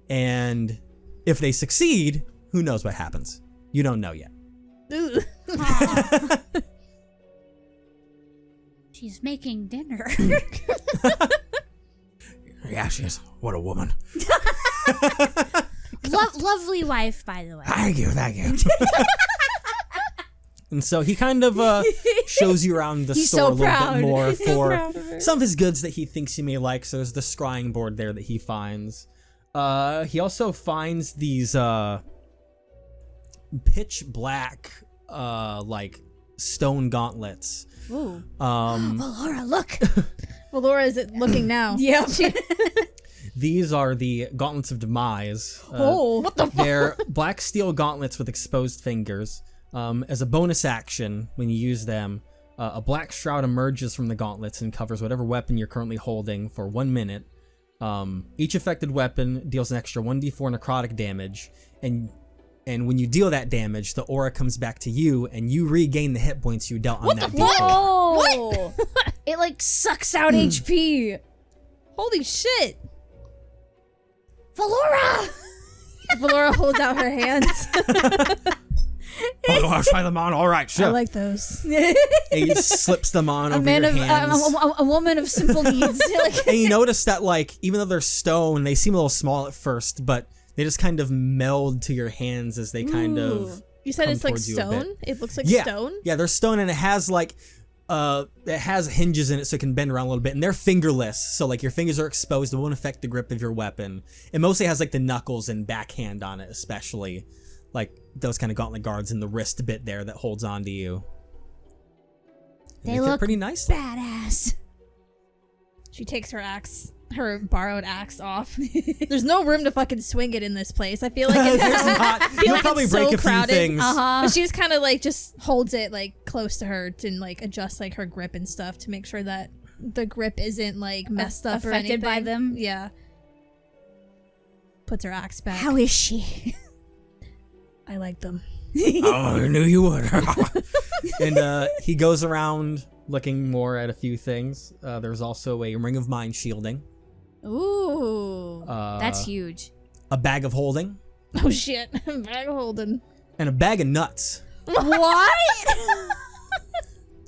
And if they succeed, who knows what happens? You don't know yet. Ugh. Aw. She's making dinner. Yeah, she is. What a woman. Lovely wife, by the way. Thank you. And so he kind of shows you around the He's store so a little proud. bit more He's so for proud of her. some of his goods that he thinks you may like. So there's the scrying board there that he finds. He also finds these pitch black like stone gauntlets. Ooh. Um, Look. Valora is looking now. Yeah. These are the gauntlets of demise. What the fuck? They're black steel gauntlets with exposed fingers. As a bonus action, when you use them, a black shroud emerges from the gauntlets and covers whatever weapon you're currently holding for 1 minute. Each affected weapon deals an extra 1d4 necrotic damage, and when you deal that damage, the aura comes back to you, and you regain the hit points you dealt on that d4. Whoa. It like sucks out HP. Holy shit. Valora. Valora holds out her hands. Oh, I'll try them on. All right, I sure. like those. He slips them on A over man your of hands. a woman of simple needs. Like, And you notice that, like, even though they're stone, they seem a little small at first, but they just kind of meld to your hands as they kind of. You said come it's like towards you a bit. stone? It looks like Yeah, stone? yeah, they're stone, and it has like, it has hinges in it so it can bend around a little bit, and they're fingerless, so like your fingers are exposed. It won't affect the grip of your weapon. It mostly has like the knuckles and backhand on it, especially, like those kind of gauntlet guards and the wrist bit there that holds onto you. And They fit look pretty nicely. badass. She takes her borrowed axe off. There's no room to fucking swing it in this place. I feel like it's There's so, not. I feel You'll like probably it's break so a few crowded. things. But she just kind of like just holds it like close to her to like adjust like her grip and stuff to make sure that the grip isn't like messed up or Affected by anything. them? Yeah. Puts her axe back. How is she? I like them. Oh, I knew you would. And he goes around looking more at a few things. There's also a ring of mind shielding, Ooh. That's huge. a bag of holding, Oh shit. Bag of holding. and a bag of nuts. What?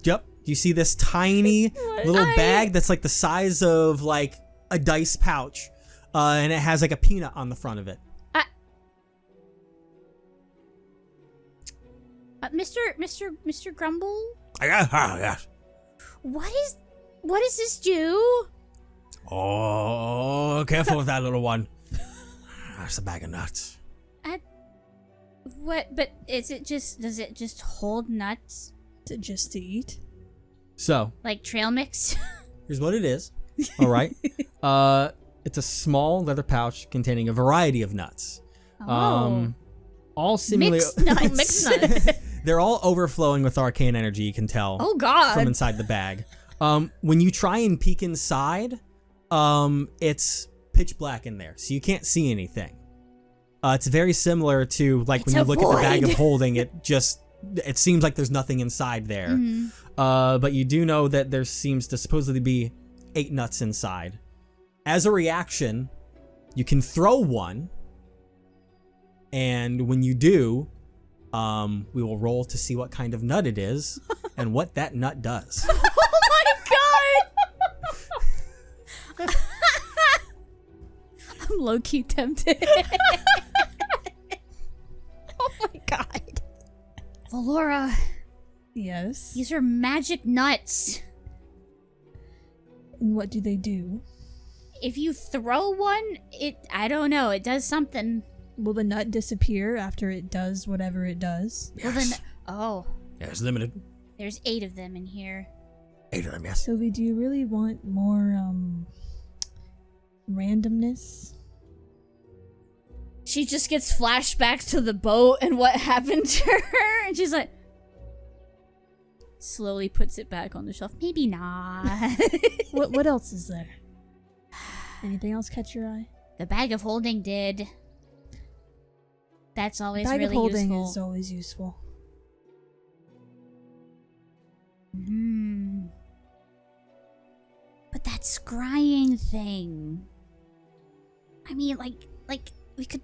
Yep. You see this tiny little bag that's like the size of like a dice pouch, and it has like a peanut on the front of it. Mr. Grumble? Yes. What does this do? Oh, careful with that little one. That's a bag of nuts. What? But does it just hold nuts? Is it just to eat? So Like trail mix? here's what it is. All right. It's a small leather pouch containing a variety of nuts. All seemingly Mixed nuts. Mixed nuts. they're all overflowing with arcane energy. You can tell. Oh god. From inside the bag. When you try and peek inside, it's pitch black in there, so you can't see anything. It's very similar to like when you look at the bag of holding. It seems like there's nothing inside there. But you do know that there seems to supposedly be 8 nuts inside. As a reaction, you can throw one, and when you do, we will roll to see what kind of nut it is and what that nut does. Oh my god! I'm low-key tempted. Oh my god. Valora, Yes. these are magic nuts. And what do they do? If you throw one, I don't know, it does something. Will the nut disappear after it does whatever it does? Well then, oh, Yeah, it's limited. there's 8 of them in here. 8 of them, yes. Sylvie, do you really want more randomness? She just gets flashbacks to the boat and what happened to her, and she's like, slowly puts it back on the shelf. Maybe not. What else is there? Anything else catch your eye? The bag of holding did. That's always Bag really of holding useful. is always useful. But that scrying thing. I mean, like we could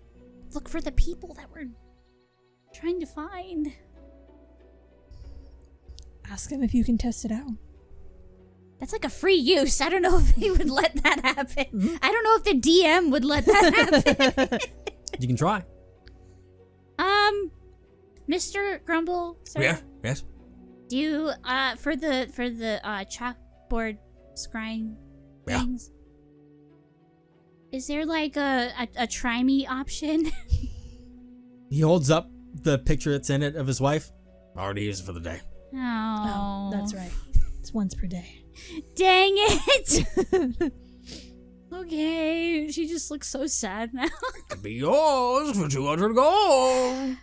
look for the people that we're trying to find. Ask him if you can test it out. That's like a free use. I don't know if he would let that happen. I don't know if the DM would let that happen. You can try. Mr. Grumble, sir. Yeah. Yes. Do you, for the chalkboard scrying Yeah. things, is there like a try me option? He holds up the picture that's in it of his wife. Already used it for the day. Oh, That's right. It's once per day. Dang it! Okay, she just looks so sad now. Could be yours for 200 gold.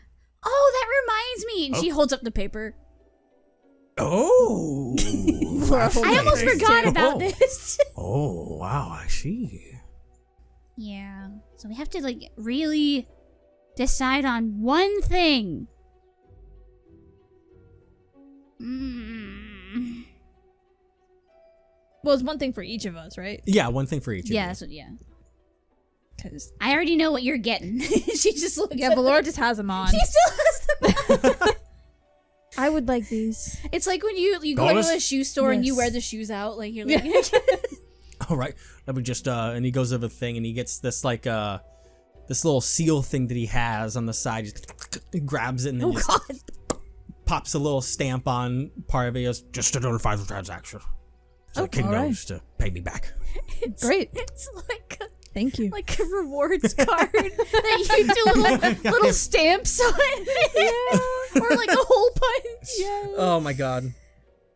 Oh, that reminds me. And she holds up the paper. Oh. I almost forgot about this. Oh, wow, I see. Yeah. So we have to like really decide on one thing. Well, it's one thing for each of us, right? Yeah, one thing for each. Yeah, Of that's what, yeah. Because I already know what you're getting. She just looks yeah, at Valora just has them on. She still has them. I would like these. It's like when you go Dollars? to a shoe store and you Yes. wear the shoes out, like you're like, All right. Let me just and he goes over the thing and he gets this like this little seal thing that he has on the side. Just grabs it and then oh just god. pops a little stamp on part of it. He goes, Just to notify the transaction. So the king all right. knows to pay me back. Great. It's Thank you. like a rewards card that you do little stamps on it. Or like a hole punch. oh my god.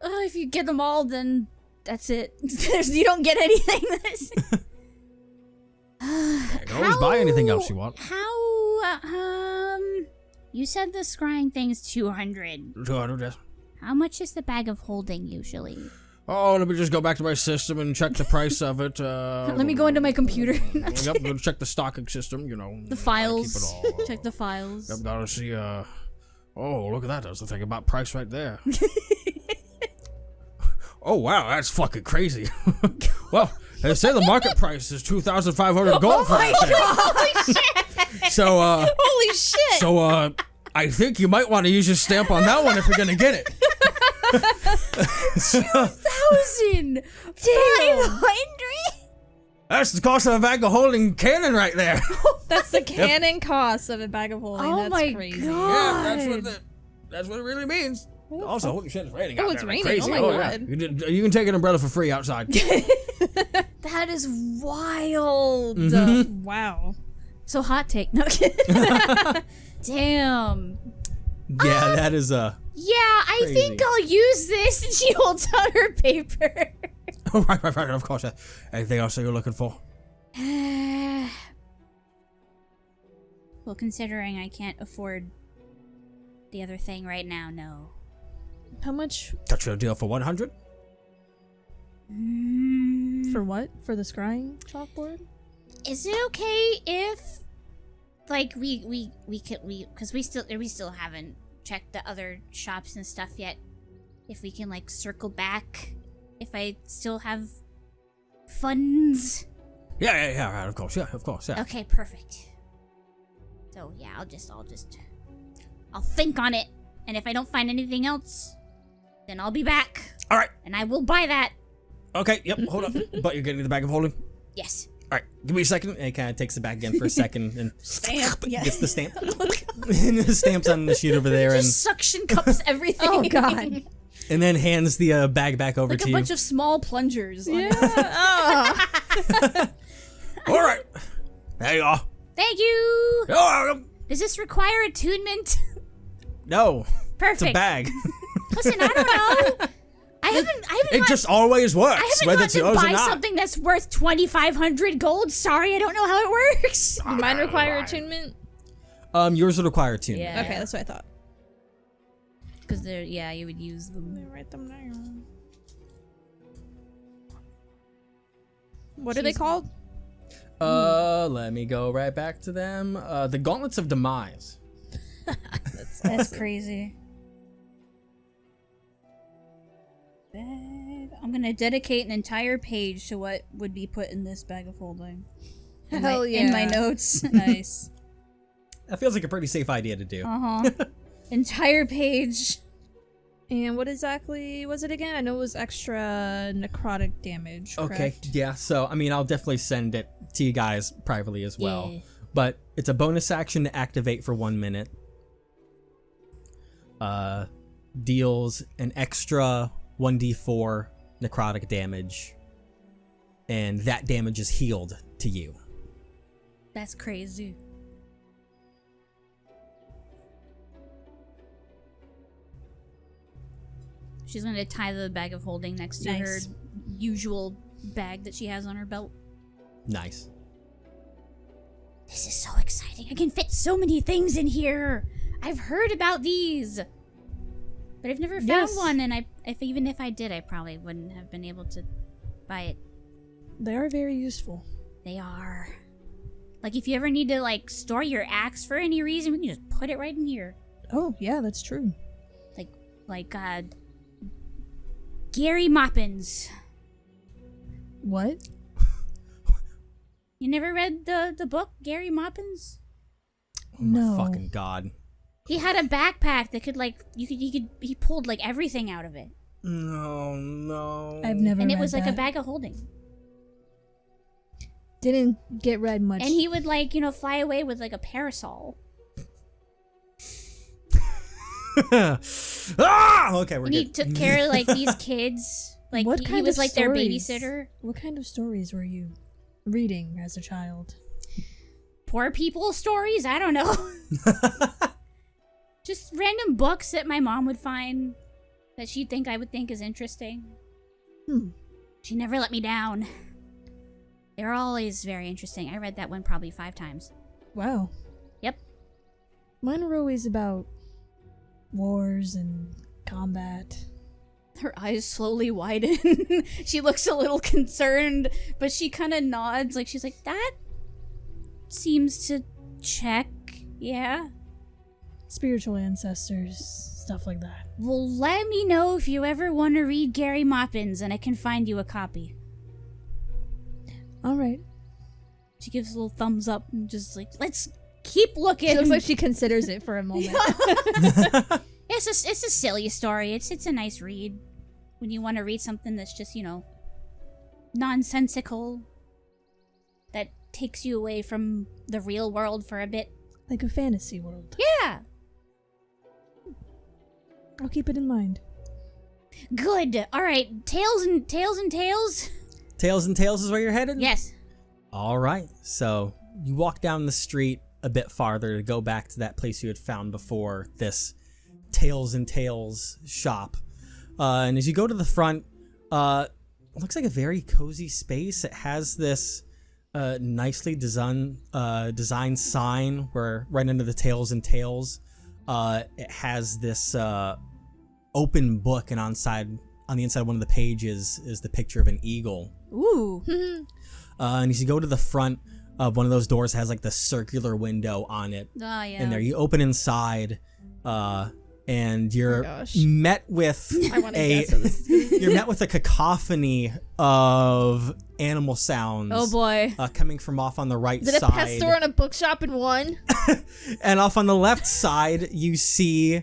If you get them all, then that's it. You don't get anything. You can always buy anything else you want. How, you said the scrying thing's 200. 200, yes. How much is the bag of holding usually? Oh, let me just go back to my system and check the price of it. Let me go into my computer. Yep, go check the stocking system, you know. The Keep files. it all. Check the files. Yep, gotta see, oh, look at that. That's the thing about price right there. Oh, wow, that's fucking crazy. Well, they say the market price is 2,500 gold for that thing. Holy shit! So, Holy shit! so, I think you might want to use your stamp on that one if you're gonna get it. 2,500. That's the cost of a bag of holding cannon right there. That's the canon cost of a bag of holding. Oh That's my crazy. god! Yeah, that's what it really means. Also, holy shit, it's raining. Oh, out it's there like raining. Crazy. Oh my yeah. God. You can take an umbrella for free outside. That is wild. Wow. So hot take. No. Damn. Yeah, that is Yeah, I Crazy. think I'll use this. And she holds out her paper. Oh, right, of course. Anything else that you're looking for? Well, considering I can't afford the other thing right now, no. How much Got you a deal for 100? for what? For the scrying chalkboard? Is it okay if, like, because we still haven't checked the other shops and stuff yet. If we can like circle back, if I still have funds. Yeah, right, of course, yeah. Okay, perfect. So yeah, I'll think on it, and if I don't find anything else, then I'll be back. All right. And I will buy that. Okay, yep, hold up. But you're getting the bag of holding? Yes. All right, give me a second. and it kind of takes it back again for a second and Stamp. Yeah. gets the stamp. And the stamp's on the sheet over there and Just suction cups everything. Oh, God. and then hands the bag back over Like to a you. bunch of small plungers. Yeah. Oh. All right. There you are. Thank you. You're welcome. Does this require attunement? No, Perfect. it's a bag. Listen, I don't know. I haven't It just always works, I haven't whether gone it's to yours or buy not. something that's worth 2,500 gold. Sorry, I don't know how it works. Do mine require attunement? Yours would require two. Yeah. Okay, that's what I thought. Because they're, yeah, you would use them. Write them down. What are they called? Let me go right back to them. The Gauntlets of Demise. That's crazy. I'm gonna dedicate an entire page to what would be put in this bag of holding. In Hell my, In my yeah. notes. Nice. That feels like a pretty safe idea to do. Entire page. And what exactly was it again? I know it was extra necrotic damage, Okay, correct? yeah, so, I mean, I'll definitely send it to you guys privately as well. Yeah. But it's a bonus action to activate for 1 minute. Deals an extra 1d4 necrotic damage. And that damage is healed to you. That's crazy. She's gonna tie the bag of holding next to her Nice. usual bag that she has on her belt. Nice. This is so exciting. I can fit so many things in here. I've heard about these. But I've never found Yes. one, and even if I did, I probably wouldn't have been able to buy it. They are very useful. They are. Like, if you ever need to, like, store your axe for any reason, we can just put it right in here. Oh, yeah, that's true. Gary Moppins. What? You never read the book, Gary Moppins? Oh my No. fucking god. He had a backpack that could, like, he pulled, like, everything out of it. No. I've never And it read was, like, a that. bag of holding. Didn't get read much. And he would, like, fly away with, like, a parasol. Okay, we're And he good. took care of, like, these kids. Like, What he kind was, of like, their stories? babysitter. What kind of stories were you reading as a child? Poor people stories? I don't know. Just random books that my mom would find that she'd think I would think is interesting. She never let me down. They were always very interesting. I read that one probably 5 times. Wow. Yep. Mine were always about wars and combat. Her eyes slowly widen. She looks a little concerned, but she kind of nods. Like, she's like, that seems to check. Yeah. Spiritual ancestors, stuff like that. Well, let me know if you ever want to read Gary Moppins, and I can find you a copy. All right. She gives a little thumbs up and just like, let's keep looking. It looks like she considers it for a moment. It's a silly story. It's a nice read when you want to read something that's just, nonsensical, that takes you away from the real world for a bit. Like a fantasy world. Yeah. I'll keep it in mind. Good. All right. Tails and tails. Tails and Tails is where you're headed? Yes. All right. So you walk down the street a bit farther to go back to that place you had found before, this Tails and Tails shop. And as you go to the front, it looks like a very cozy space. It has this nicely designed sign where right under the Tails and Tails, it has this open book, and on the inside of one of the pages is the picture of an eagle. Ooh. And as you go to the front of one of those doors, it has like the circular window on it. Oh, yeah. And there you open inside, and you're gosh. met with I want to guess what this is. you're met with a cacophony of animal sounds. Oh, boy. Coming from off on the right Is it a side, pet store and a bookshop in one? and off on the left side you see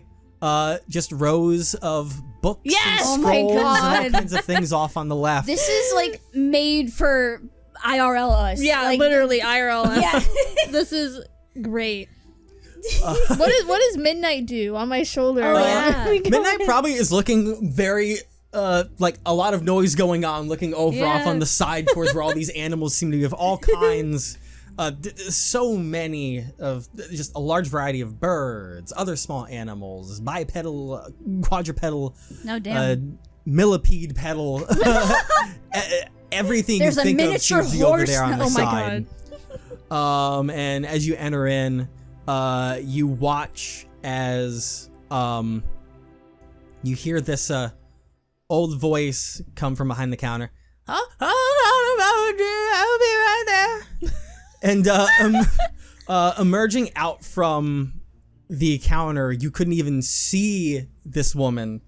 just rows of books Yes! and Oh my scrolls and all God. kinds of things off on the left. This is, like, made for IRL us. Yeah, like, literally IRL. Yeah. This is great. What does Midnight do on my shoulder? Oh, yeah. Midnight probably is looking very like a lot of noise going on, looking over Yeah. off on the side towards where all these animals seem to be of all kinds. So many of just a large variety of birds, other small animals, bipedal, quadrupedal, No, damn. millipede pedal, everything There's you a think of miniature seems to be over horse there on now. the Oh my side. And as you enter in, you watch as you hear this old voice come from behind the counter. Hold on, I'll be right there. And emerging out from the counter, you couldn't even see this woman.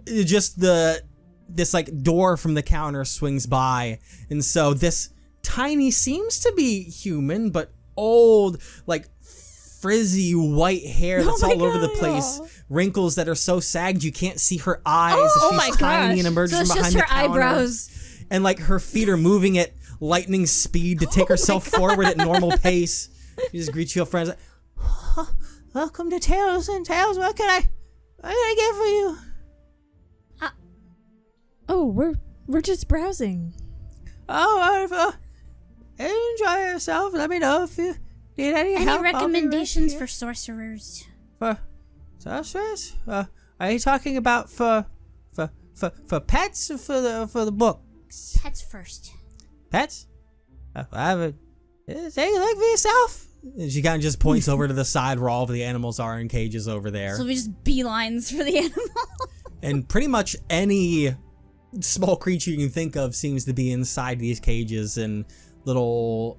Just this like door from the counter swings by, and so this tiny seems to be human, but old, like frizzy white hair that's all over the place, wrinkles that are so sagged you can't see her eyes. Oh She's my tiny gosh. and emerges So it's from behind just the her counter. eyebrows. And like her feet are moving at lightning speed to take herself forward at normal pace. She just greets you up front. Like, welcome to Tales and Tales. What can I get for you? Oh, we're just browsing. Oh, enjoy yourself. Let me know if you need any help. Any recommendations for sorcerers? For sorcerers? Are you talking about for pets or for the books? Pets first. Pets? I haven't. Take a look for yourself. And she kind of just points over to the side where all of the animals are in cages over there. So we just beelines for the animal. And pretty much any small creature you can think of seems to be inside these cages and little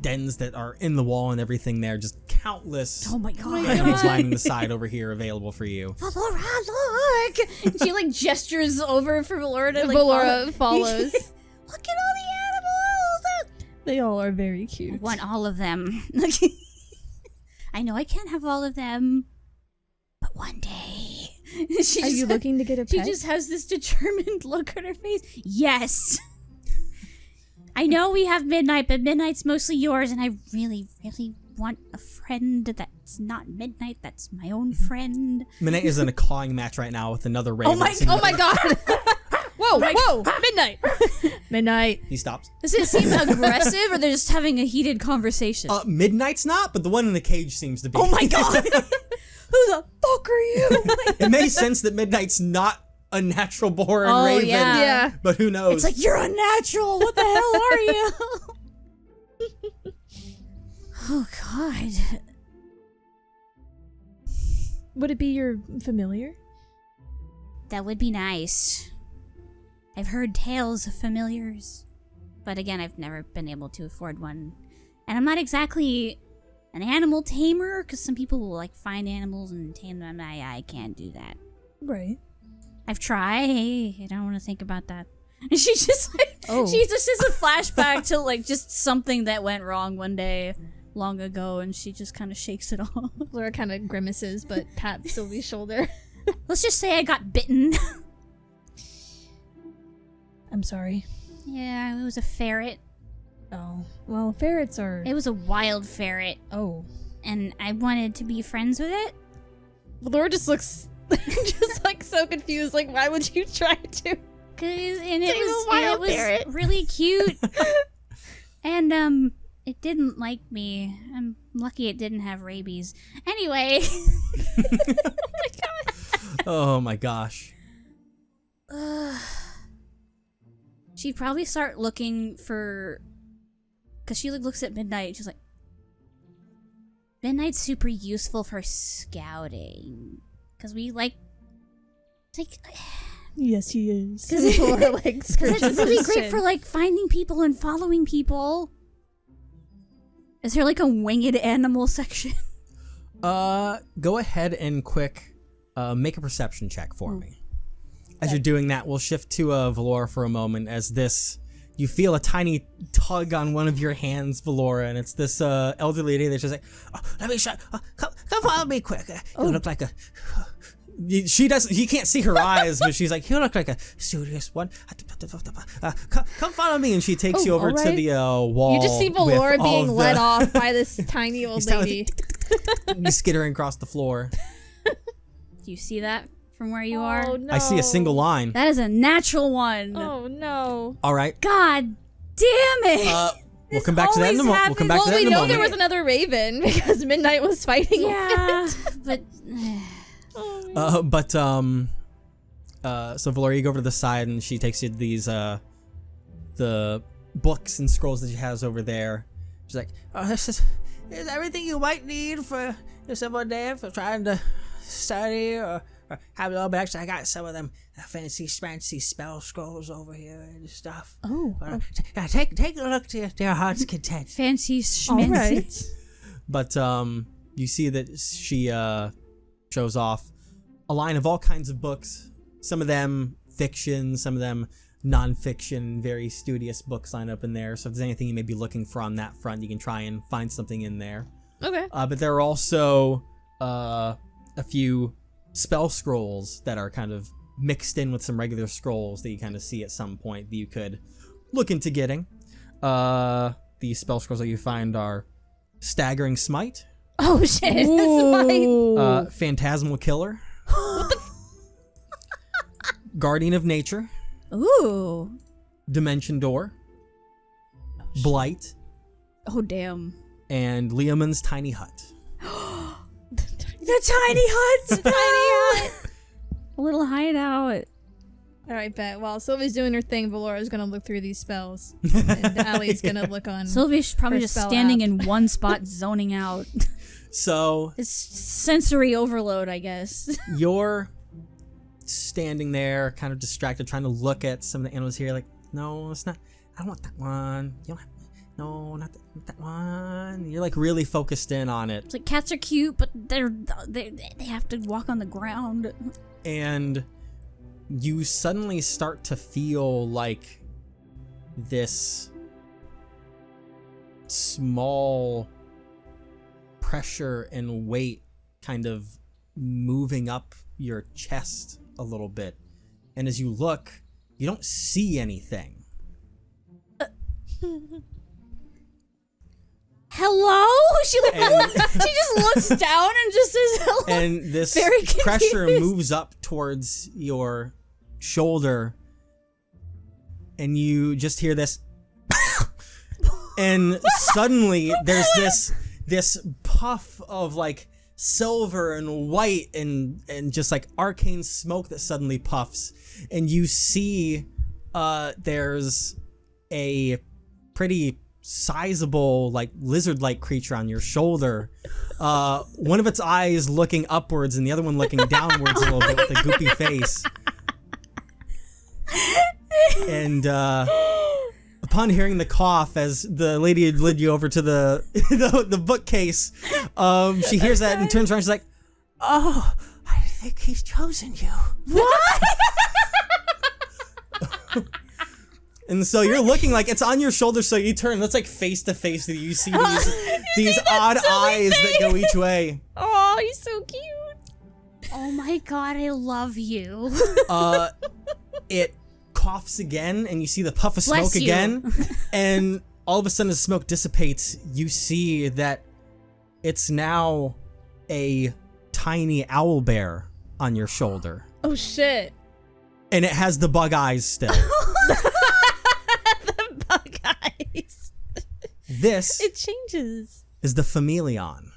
dens that are in the wall and everything there. Just countless Oh my god. animals lining the side over here available for you. Valora, look! And she like gestures over for Valora to like Valora follows. Look at all the animals! They all are very cute. I want all of them. I know I can't have all of them, but one day. Are you looking to get a She pet? just has this determined look on her face. Yes. I know we have Midnight, but Midnight's mostly yours, and I really, really want a friend that's not Midnight. That's my own friend. Minette is in a clawing match right now with another raven. Oh my god! Whoa! Midnight! Midnight. He stops. Does it seem aggressive, or they're just having a heated conversation? Midnight's not, but the one in the cage seems to be. Oh my god! Who the fuck are you? It makes sense that Midnight's not a natural born Oh, raven. yeah. Yeah. But who knows? It's like, you're unnatural. What the hell are you? Oh god. Would it be your familiar? That would be nice. I've heard tales of familiars. But again, I've never been able to afford one. And I'm not exactly an animal tamer, because some people will like find animals and tame them. I can't do that. Right. I've tried. I don't want to think about that. And she just like, Oh. she just has a flashback to like just something that went wrong one day long ago, and she just kind of shakes it off. Laura kind of grimaces, but pats Sylvie's shoulder. Let's just say I got bitten. I'm sorry. Yeah, it was a ferret. Oh. Well, ferrets are... It was a wild ferret, Oh. and I wanted to be friends with it. Laura just looks just like so confused. Like, why would you try to? It was really cute. And it didn't like me. I'm lucky it didn't have rabies. Anyway. oh my gosh. She'd probably start looking for, because she like looks at Midnight and she's like, Midnight's super useful for scouting. Because we like, it's like, Yes, he is. Because Laura like it's scratches really his great chin. for like finding people and following people. Is there like a winged animal section? Go ahead and quick make a perception check for me. As you're doing that, we'll shift to Valora for a moment as you feel a tiny tug on one of your hands, Valora, and it's this elderly lady that's just like, oh, let me show, come follow me quick. You look like a, he can't see her eyes, but she's like, you look like a studious one. Come follow me, and she takes you over all to right. the wall. You just see with Valora all being of led the- off by this tiny old He's telling lady. He's skittering across the floor. Do you see that from where you are? Oh no. I see a single line. That is a natural one. Oh no. All right. God damn it. We'll come back to that in a moment. We'll come back to Well, that we in a know moment. there was another raven because Midnight was fighting yeah, but So Valora, you go over to the side and she takes you to these the books and scrolls that she has over there. She's like, oh, this is everything you might need for someone there for trying to study or have a little bit extra. I got some of them fancy spell scrolls over here and stuff. Oh. Take a look to your heart's content. fancy All schmancy. right. But you see that she shows off a line of all kinds of books. Some of them fiction, some of them non-fiction, very studious books line up in there. So if there's anything you may be looking for on that front, you can try and find something in there. Okay. But there are also a few spell scrolls that are kind of mixed in with some regular scrolls that you kind of see at some point that you could look into getting. The spell scrolls that you find are Staggering Smite, Oh shit! Smite. Phantasmal Killer, Guardian of Nature, Ooh. Dimension Door, Blight, Oh damn. and Leomund's Tiny Hut. The tiny hut. Tiny hut. A little hideout. All right, bet. While Sylvie's doing her thing, Valora's gonna look through these spells, and Allie's gonna look on. Sylvia's probably her just spell standing app. in one spot, zoning out. So It's sensory overload, I guess. you're standing there, kind of distracted, trying to look at some of the animals here. Like, no, it's not. I don't want that one. You don't have. No, not that one. You're like really focused in on it, It's like cats are cute, but they have to walk on the ground. and you suddenly start to feel like this small pressure and weight kind of moving up your chest a little bit. And as you look, you don't see anything. Hello? She And- just looks down and just says hello. And this Very pressure confused. moves up towards your shoulder, and you just hear this and suddenly there's this puff of like silver and white and just like arcane smoke that suddenly puffs, and you see there's a pretty sizable like lizard-like creature on your shoulder, one of its eyes looking upwards and the other one looking downwards a little bit with a goopy face. And upon hearing the cough, as the lady had led you over to the bookcase, she hears that and turns around. She's like, "Oh, I think he's chosen you." What? And so you're looking like it's on your shoulder, so you turn. That's like face to face. You see these odd eyes that go each way. Oh, he's so cute. Oh my god, I love you. It coughs again, and you see the puff of smoke Bless you. again, and all of a sudden, as smoke dissipates, you see that it's now a tiny owl bear on your shoulder, Oh shit. and it has the bug eyes still. The bug eyes. This It changes. is the Chameleon.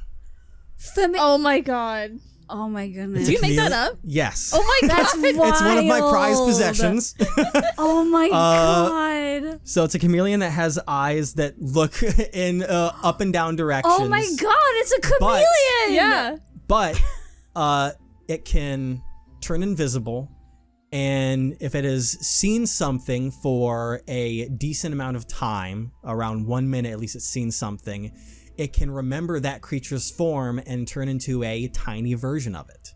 Oh my god. Oh my It's goodness. a you make that chamele- up? Yes. Oh my god. That's It's one of my prized wild. possessions. Oh my god. So it's a chameleon that has eyes that look in up and down directions. Oh my god, it's a chameleon. Yeah. But it can turn invisible, and if it has seen something for a decent amount of time, around 1 minute at least, it's seen something, it can remember that creature's form and turn into a tiny version of it.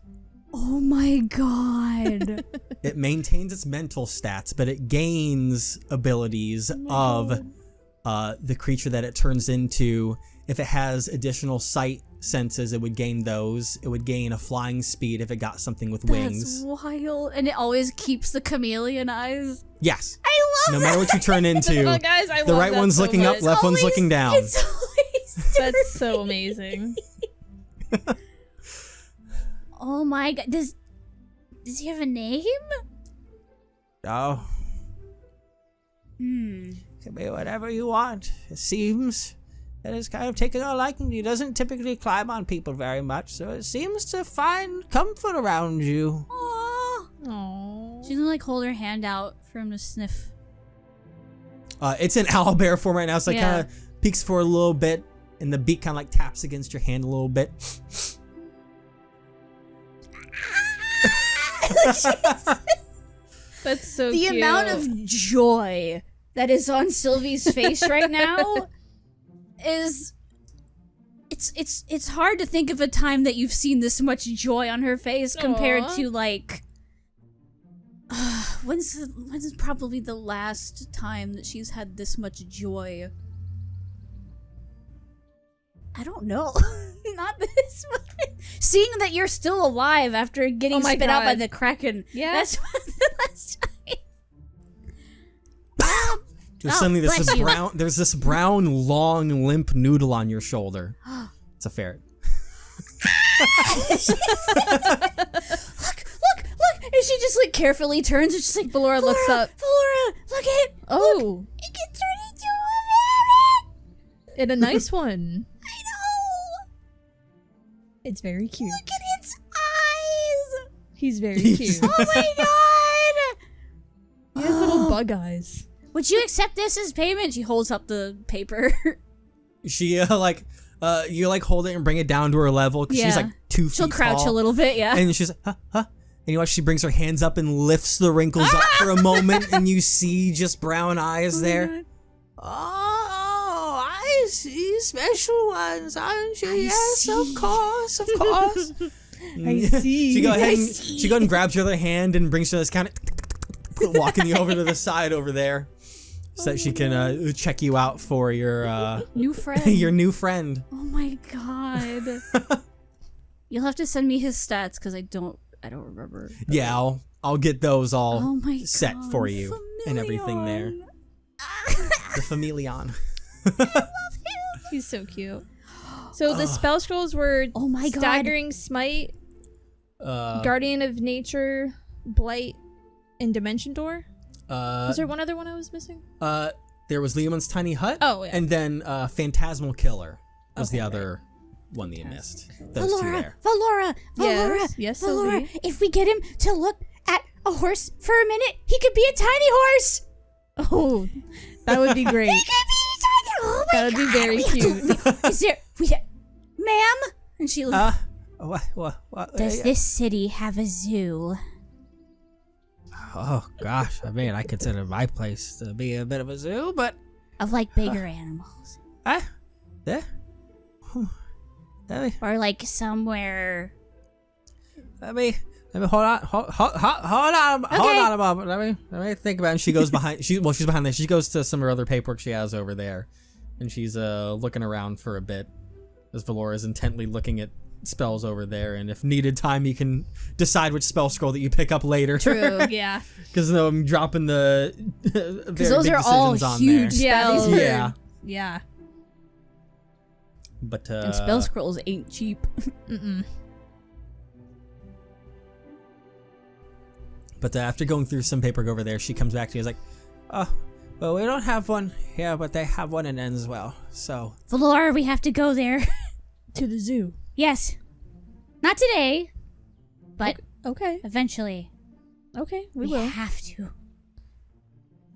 Oh my god. It maintains its mental stats, but it gains abilities of the creature that it turns into. If it has additional sight senses, it would gain those. It would gain a flying speed if it got something with wings. That's wild. And it always keeps the chameleon eyes. Yes. I love No matter what you turn into, Bug eyes, I the love right that one's so looking much. up, left one's looking down. It's always That's so amazing. Oh my god. Does he have a name? Oh, Hmm. can be whatever you want. It seems that it's kind of taken a liking to you. Doesn't typically climb on people very much, so it seems to find comfort around you. Aww. Aww. She's gonna like hold her hand out for him to sniff. It's in owlbear form right now, so it Yeah. kind of peeks for a little bit, and the beak kind of like taps against your hand a little bit. That's so The cute. amount of joy that is on Sylvie's face right now is it's hard to think of a time that you've seen this much joy on her face compared Aw. to like when's probably the last time that she's had this much joy. I don't know. Not this one. Seeing that you're still alive after getting spit out by the Kraken. Yeah. That's the last time. Suddenly bless you. there's this brown, long, limp noodle on your shoulder. It's a ferret. Look! And she just like carefully turns and she's like, Valora looks up. Valora, look at Oh, it can turn into a ferret. and a nice one. I know. It's very cute. Look at its eyes. He's very cute. Oh my god. He has little bug eyes. Would you accept this as payment? She holds up the paper. She you hold it and bring it down to her level because she's like 2 feet She'll crouch tall. a little bit, yeah. And she's like, huh? And you watch she brings her hands up and lifts the wrinkles up for a moment, and you see just brown eyes there. Oh, I see special ones, aren't you? Yes, of course. I see. She go ahead and grabs your other hand and brings you to this counter, walking you over to the side over there, so that she can check you out for your New friend. your new friend. Oh my god. You'll have to send me his stats because I don't remember. Yeah, I'll get those all Oh my set god. for you and everything there. The Familion. He's so cute. So the spell scrolls were Oh my god. Staggering Smite, Guardian of Nature, Blight, and Dimension Door. Was there one other one I was missing? There was Leomund's Tiny Hut. Oh, yeah. And then Phantasmal Killer was the Okay, other one that you missed. Those two there. Valora, Yes, Valora. Sylvie. If we get him to look at a horse for a minute, he could be a tiny horse. Oh, that would be great. He could be tiny. Oh my That would be god. very cute. Is there, ma'am? And she looks. What? Does this city have a zoo? Oh gosh, I mean, I consider my place to be a bit of a zoo, but Of like bigger animals. yeah. Or like somewhere. Let me hold on a moment. Let me think about it. And she goes behind. She's behind there. She goes to some of her other paperwork she has over there, and she's looking around for a bit as Valora is intently looking at spells over there. And if needed time, you can decide which spell scroll that you pick up later. True. Yeah. Because I'm dropping the because those are all huge Yeah. spells. These were- Yeah. Yeah. But And spell scrolls ain't cheap. Mm-mm. But after going through some paperwork over there, she comes back to you. Is like, oh, well, we don't have one here, but they have one in as well. So Valora, we have to go there. To the zoo. Yes. Not today, but Okay. eventually. Okay. We We will. have to.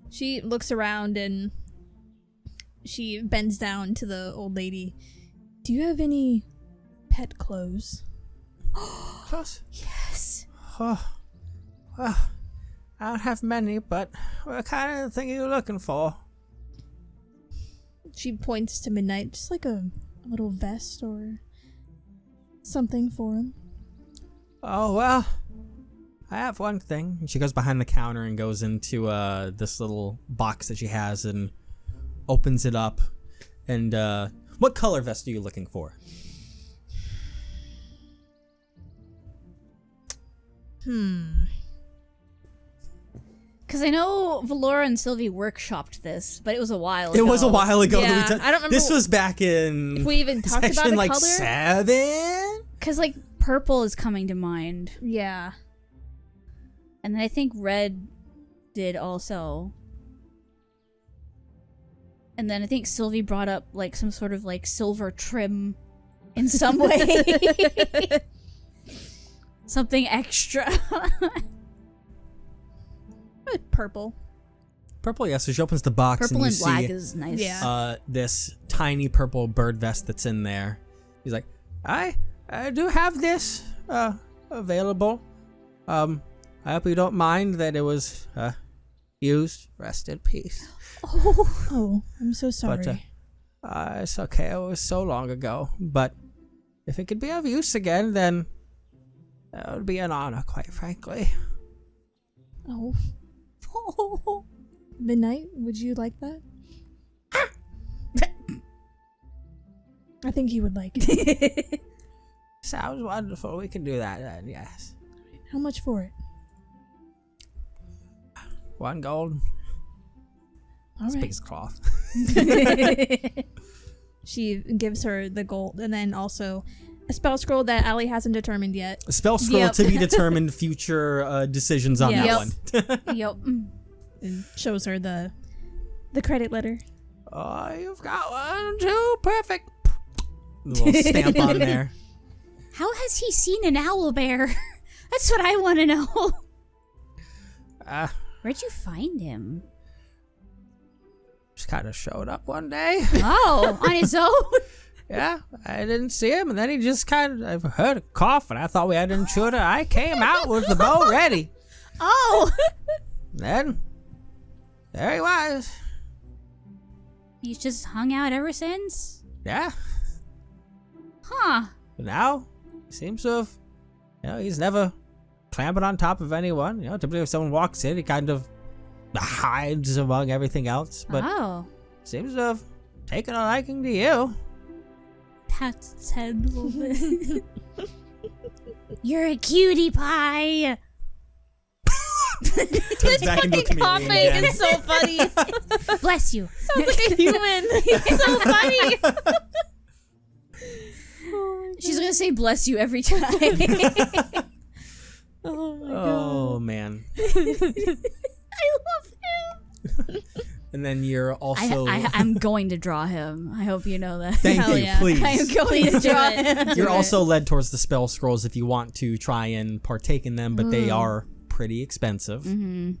She looks around and she bends down to the old lady. Do you have any pet clothes? close. Yes. Oh, well, I don't have many, but what kind of thing are you looking for? She points to Midnight, just like a little vest or something for him. Oh, well, I have one thing. And she goes behind the counter and goes into this little box that she has and opens it up. And what color vest are you looking for? Because I know Valora and Sylvie workshopped this, but it was a while ago. It was a while ago Yeah, that we I don't remember This was back in If we even talked about section a like color. 7. Because, like, purple is coming to mind. Yeah. And then I think red did also. And then I think Sylvie brought up, like, some sort of, like, silver trim in some way. Something extra. Purple. Purple, yeah. So she opens the box Purple and and you black see is nice. Yeah. this tiny purple bird vest that's in there. He's like, I do have this available. I hope you don't mind that it was used. Rest in peace. Oh, I'm so sorry. But it's okay. It was so long ago. But if it could be of use again, then that would be an honor, quite frankly. Oh. Midnight, would you like that? I think he would like it. Sounds wonderful. We can do that then, yes. How much for it? 1 gold. All It's big right. as cloth. She gives her the gold, and then also a spell scroll that Allie hasn't determined yet. A spell scroll Yep. to be determined future decisions on Yes. that one. Yep. And shows her the credit letter. Oh, you've got 1, 2, perfect. A little stamp on there. How has he seen an owl bear? That's what I want to know. Where'd you find him? Just kind of showed up one day. Oh, on his own? Yeah, I didn't see him, and then he just I heard a cough, and I thought we had an intruder. I came out with the bow ready. Oh. Then, there he was. He's just hung out ever since? Yeah. Huh. But now, he seems to have, he's never clambered on top of anyone. Typically if someone walks in, he kind of hides among everything else. But Oh. seems to have taken a liking to you. Pats his head a little bit. You're a cutie pie. Turns back into a chameleon again. It's so funny. Bless you. Sounds like a human. It's so funny. She's gonna say bless you every time. Oh my god. Oh, man. I love him. And then you're also... I'm going to draw him. I hope you know that. Thank Hell you, yeah. please. I am going to draw him. You're also led towards the spell scrolls if you want to try and partake in them, but they are pretty expensive. Mm-hmm.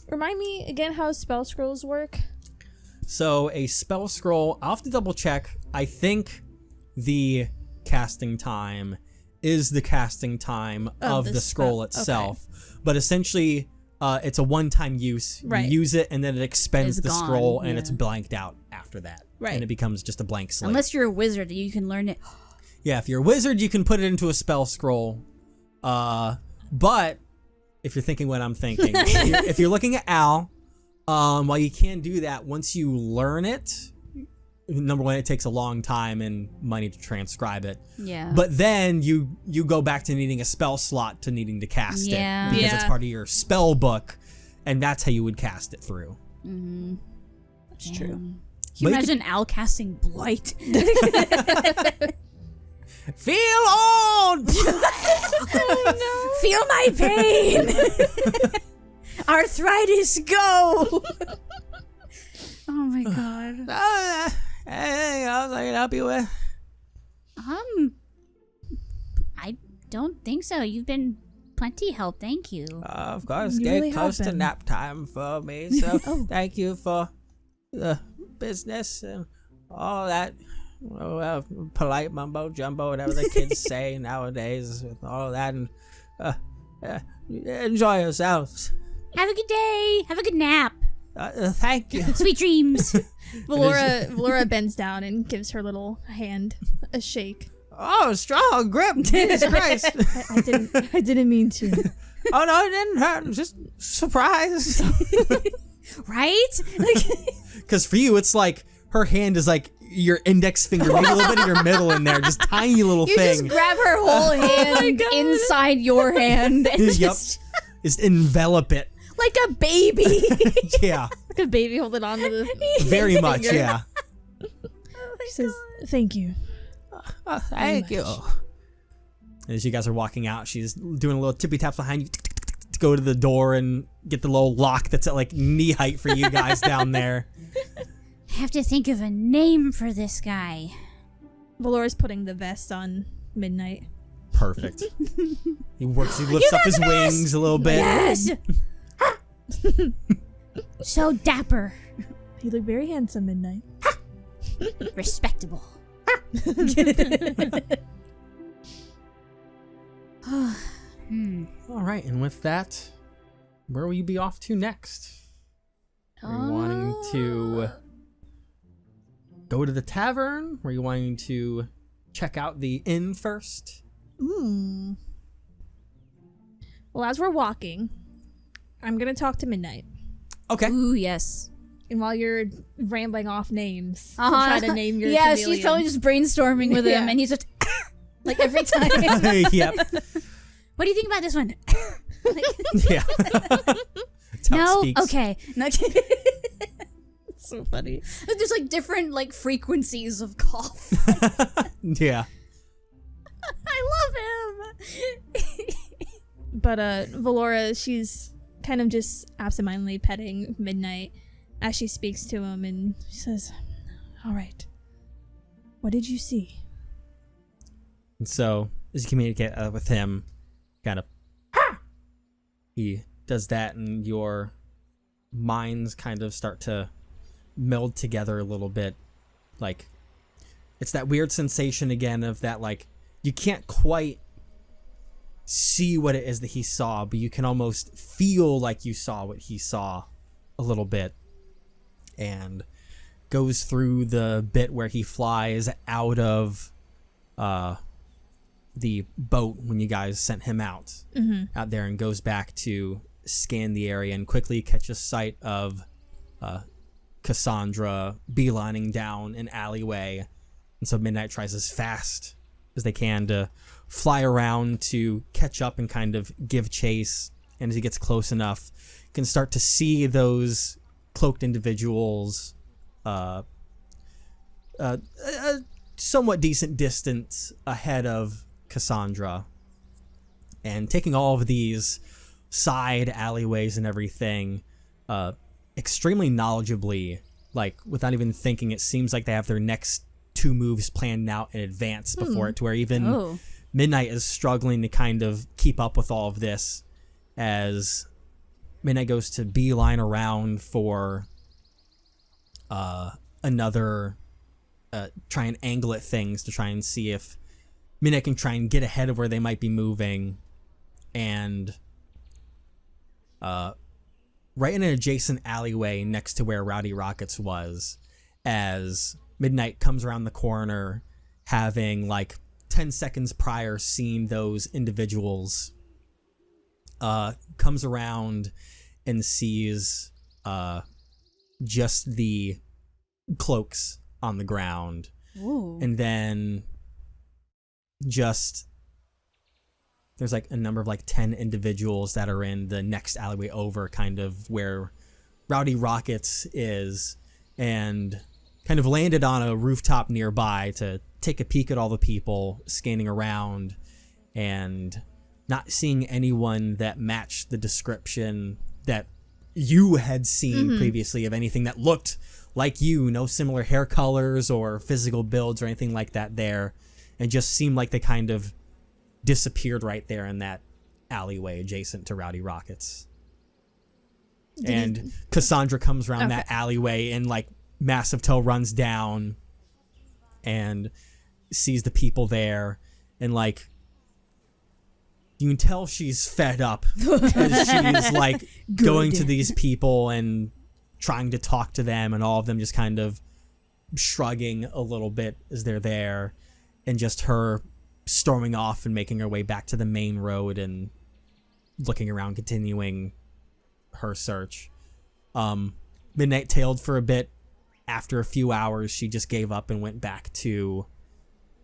Remind me again how spell scrolls work. So a spell scroll, I'll have to double check. I think the casting time is the casting time of the scroll itself. But essentially, it's a one-time use. Right. You use it, and then it expends It's the gone, scroll, and yeah. it's blanked out after that. Right. And it becomes just a blank slate. Unless you're a wizard, you can learn it. Yeah, if you're a wizard, you can put it into a spell scroll. But if you're thinking what I'm thinking, if you're looking at Al, while you can do that, once you learn it, number one, it takes a long time and money to transcribe it. Yeah. But then you go back to needing a spell slot to needing to cast Yeah. it because it's Yeah. part of your spell book, and that's how you would cast it through. Mm-hmm. That's true. Can But you you imagine Al casting Blight? Feel old. Feel my pain. Arthritis, go. Oh my god. Anything else I can help you with? I don't think so. You've been plenty help. Thank you. Of course, You get really close have to been. nap time for me. So Oh. thank you for the business and all that. Well, polite mumbo jumbo, whatever the kids say nowadays, with all that, and enjoy yourselves. Have a good day. Have a good nap. Thank you. Sweet dreams. Valora bends down and gives her little hand a shake. Oh, strong grip! Jesus Christ! I didn't mean to. Oh no, it didn't hurt. Just surprised. Right? Because for you, it's like her hand is like your index finger, maybe a little bit of your middle in there, just tiny little You thing. just grab her whole hand inside your hand and Yep. just Just envelop it. like a baby. Yeah, Like a baby holding on to the. very much. Finger. Yeah. She says, "Thank you." Thank you. As you guys are walking out, she's doing a little tippy taps behind you to go to the door and get the little lock that's at like knee height for you guys down there. I have to think of a name for this guy. Valora's putting the vest on Midnight. Perfect. He lifts up his wings a little bit. Yes. So dapper, You look very handsome, Midnight. respectable. All right, and with that, where will you be off to next? Are you wanting to go to the tavern? Are you wanting to check out the inn first? Well, as we're walking, I'm gonna talk to Midnight. Okay. Ooh, yes. And while you're rambling off names, to try to name your yeah, chameleon. she's probably just brainstorming with him, and he's just like every time. Yep. What do you think about this one? Yeah. That's how it No, speaks. okay. No, It's so funny. there's like different like frequencies of cough. Yeah. I love him. But Valora, she's kind of just absentmindedly petting Midnight as she speaks to him, and she says, "All right, what did you see?" And so, as you communicate with him, kind of, he does that, and your minds kind of start to meld together a little bit. Like, it's that weird sensation again of that, like, you can't quite see what it is that he saw, but you can almost feel like you saw what he saw a little bit. And goes through the bit where he flies out of the boat when you guys sent him out there, and goes back to scan the area and quickly catches sight of Cassandra beelining down an alleyway. And so Midnight tries as fast as they can to fly around to catch up and kind of give chase. And as he gets close enough, you can start to see those cloaked individuals a somewhat decent distance ahead of Cassandra, and taking all of these side alleyways and everything extremely knowledgeably, like without even thinking. It seems like they have their next two moves planned out in advance before it, to where even Midnight is struggling to kind of keep up with all of this, as Midnight goes to beeline around for another try and angle at things to try and see if Midnight can try and get ahead of where they might be moving. And right in an adjacent alleyway next to where Rowdy Rockets was, as Midnight comes around the corner, having like 10 seconds prior seen those individuals, comes around and sees just the cloaks on the ground. Ooh. And then just there's like a number of like 10 individuals that are in the next alleyway over, kind of where Rowdy Rockets is, and kind of landed on a rooftop nearby to take a peek at all the people scanning around, and not seeing anyone that matched the description that you had seen previously of anything that looked like you. No similar hair colors or physical builds or anything like that there, and just seemed like they kind of disappeared right there in that alleyway adjacent to Rowdy Rockets. And Cassandra comes around that alleyway, and like Massive Toe runs down and sees the people there, and like you can tell she's fed up, because she's like going to these people and trying to talk to them, and all of them just kind of shrugging a little bit as they're there, and just her storming off and making her way back to the main road and looking around, continuing her search. Midnight tailed for a bit. After a few hours, she just gave up and went back to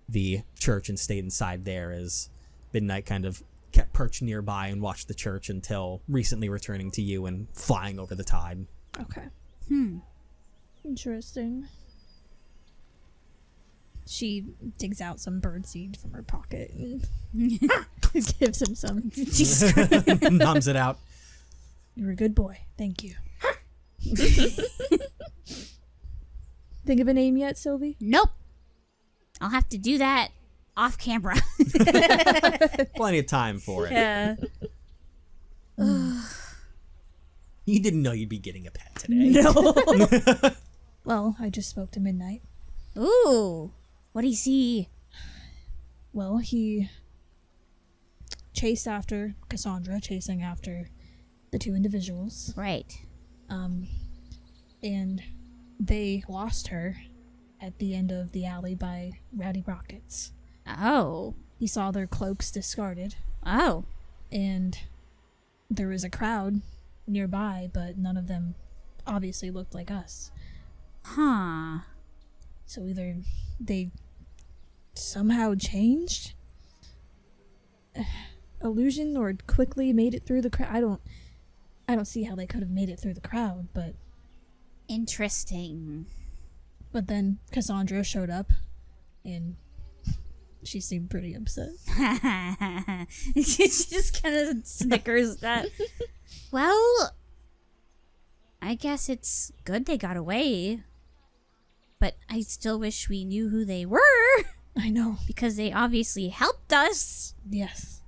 the church and stayed inside there, as Midnight kind of kept perched nearby and watched the church until recently returning to you and flying over the tide. Okay. Interesting. She digs out some birdseed from her pocket and gives him some. Numbs it out. You're a good boy. Thank you. Think of a name yet, Silvie? Nope. I'll have to do that off camera. Plenty of time for it. Yeah. You didn't know you'd be getting a pet today. No. Well, I just spoke to Midnight. Ooh. What do you see? Well, he chased after Cassandra, chasing after the two individuals. Right. And they lost her at the end of the alley by Rowdy Rockets. Oh. He saw their cloaks discarded, Oh. and there was a crowd nearby, but none of them obviously looked like us. Huh. So either they somehow changed illusion or quickly made it through the crowd. I don't see how they could have made it through the crowd, but Interesting. then Cassandra showed up and she seemed pretty upset. She just kind of snickers at that. Well, I guess it's good they got away. But I still wish we knew who they were. I know. Because they obviously helped us. Yes.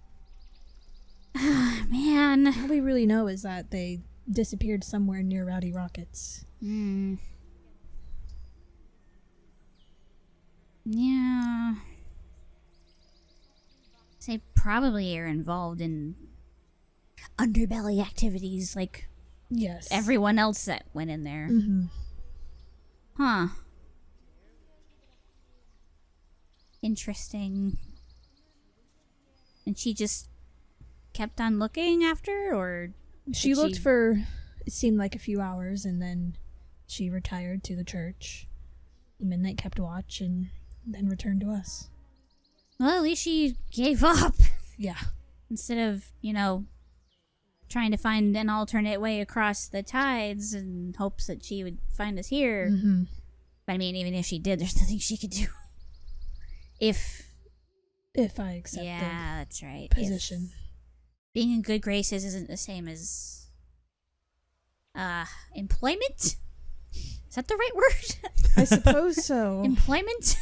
Man. All we really know is that they disappeared somewhere near Rowdy Rockets. Yeah. They probably are involved in underbelly activities like Yes. everyone else that went in there. Mm-hmm. Huh. Interesting. And she just kept on looking after, or She did looked for, it seemed like a few hours, and then she retired to the church. Midnight kept watch and then returned to us. Well, at least she gave up Yeah. instead of, trying to find an alternate way across the tides in hopes that she would find us here. Mm-hmm. But I mean, even if she did, there's nothing she could do. If I accept yeah, that's right. the position. Being in good graces isn't the same as employment? Is that the right word? I suppose so. Employment?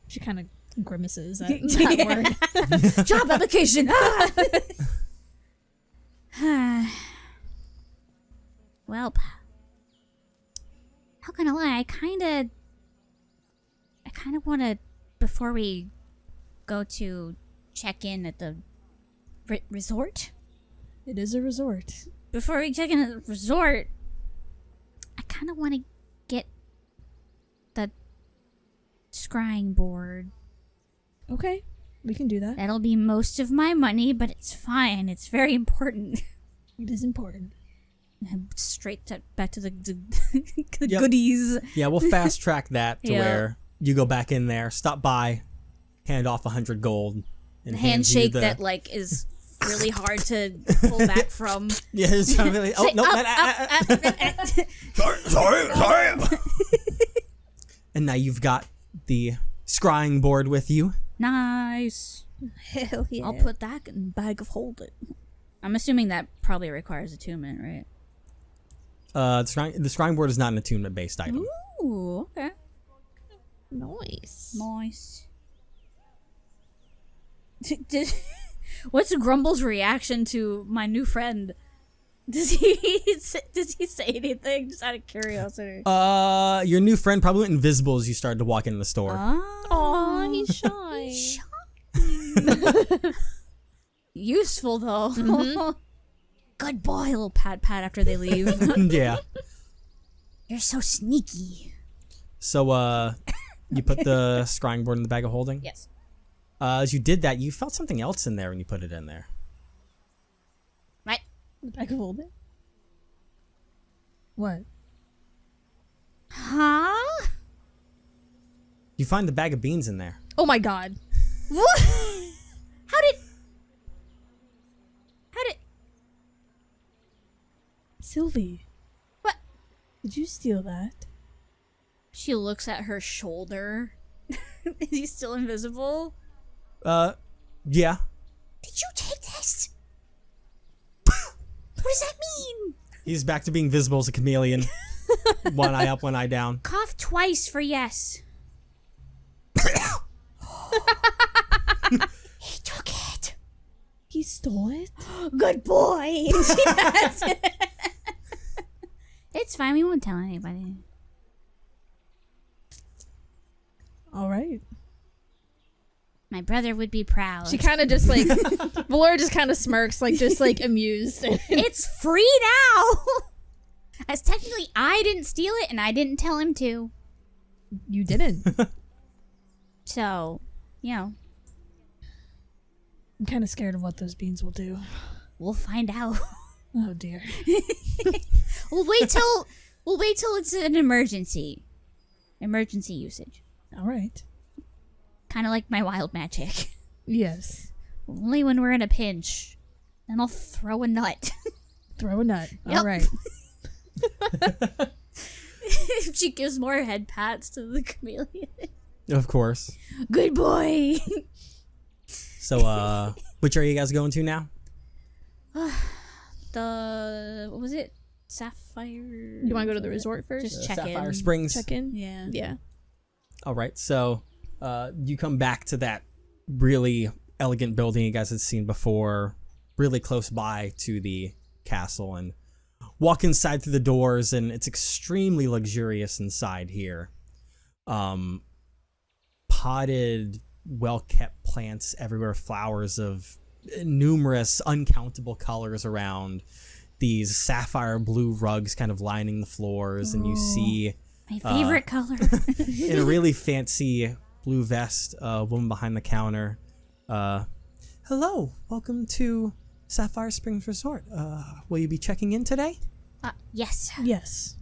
She kind of grimaces at that word. Job application. Well, how can I lie? I kind of want to, before we go to check in at the resort. It is a resort. Before we check in at the resort, I kind of want to get the scrying board. Okay, we can do that. That'll be most of my money, but it's fine. It's very important. It is important. Straight back to the Yep. goodies. Yeah, we'll fast track that to Yeah. where you go back in there, stop by, hand off 100 gold, and The hand you handshake the, that is really hard to pull back from. Yeah, it's really, oh Say, no, Sorry. and now you've got the scrying board with you. Nice. Hell yeah. I'll put that in the bag of holding. I'm assuming that probably requires attunement, right? The scrying board is not an attunement based item. Ooh, okay. Nice. Nice. What's Grumble's reaction to my new friend? Does he say anything? Just out of curiosity. Your new friend probably went invisible as you started to walk into the store. Aw, he's shy. Useful though. Good boy, little pat after they leave. Yeah. You're so sneaky. So, you put the scrying board in the bag of holding? Yes. As you did that, you felt something else in there when you put it in there. Right. I can hold it. What? Huh? You find the bag of beans in there. Oh my god. What? How did? Silvie. What? Did you steal that? She looks at her shoulder. Is he still invisible? Yeah. Did you take this? What does that mean? He's back to being visible as a chameleon. One eye up, one eye down. Cough twice for yes. He took it. He stole it? Good boy. It's fine. We won't tell anybody. Alright. My brother would be proud. She kind of just like, Valora just kind of smirks, like just like amused. It's free now. As technically, I didn't steal it and I didn't tell him to. You didn't. So, I'm kind of scared of what those beans will do. we'll find out. Oh dear. We'll wait We'll wait till it's an emergency. Emergency usage. All right. Kind of like my wild magic. Yes. Only when we're in a pinch. Then I'll throw a nut. Throw a nut. Yep. All right. She gives more head pats to the chameleon. Of course. Good boy. So, which area you guys going to now? What was it? Sapphire. You want to go to the resort first? Just check Sapphire in. Springs. Check in? Yeah. Yeah. All right. So, you come back to that really elegant building you guys had seen before, really close by to the castle, and walk inside through the doors, and it's extremely luxurious inside here. Potted, well-kept plants everywhere, flowers of numerous, uncountable colors around, these sapphire blue rugs kind of lining the floors, and you see My favorite color. in a really fancy blue vest, a woman behind the counter. Hello, welcome to Sapphire Springs Resort. Will you be checking in today? Yes. Yes.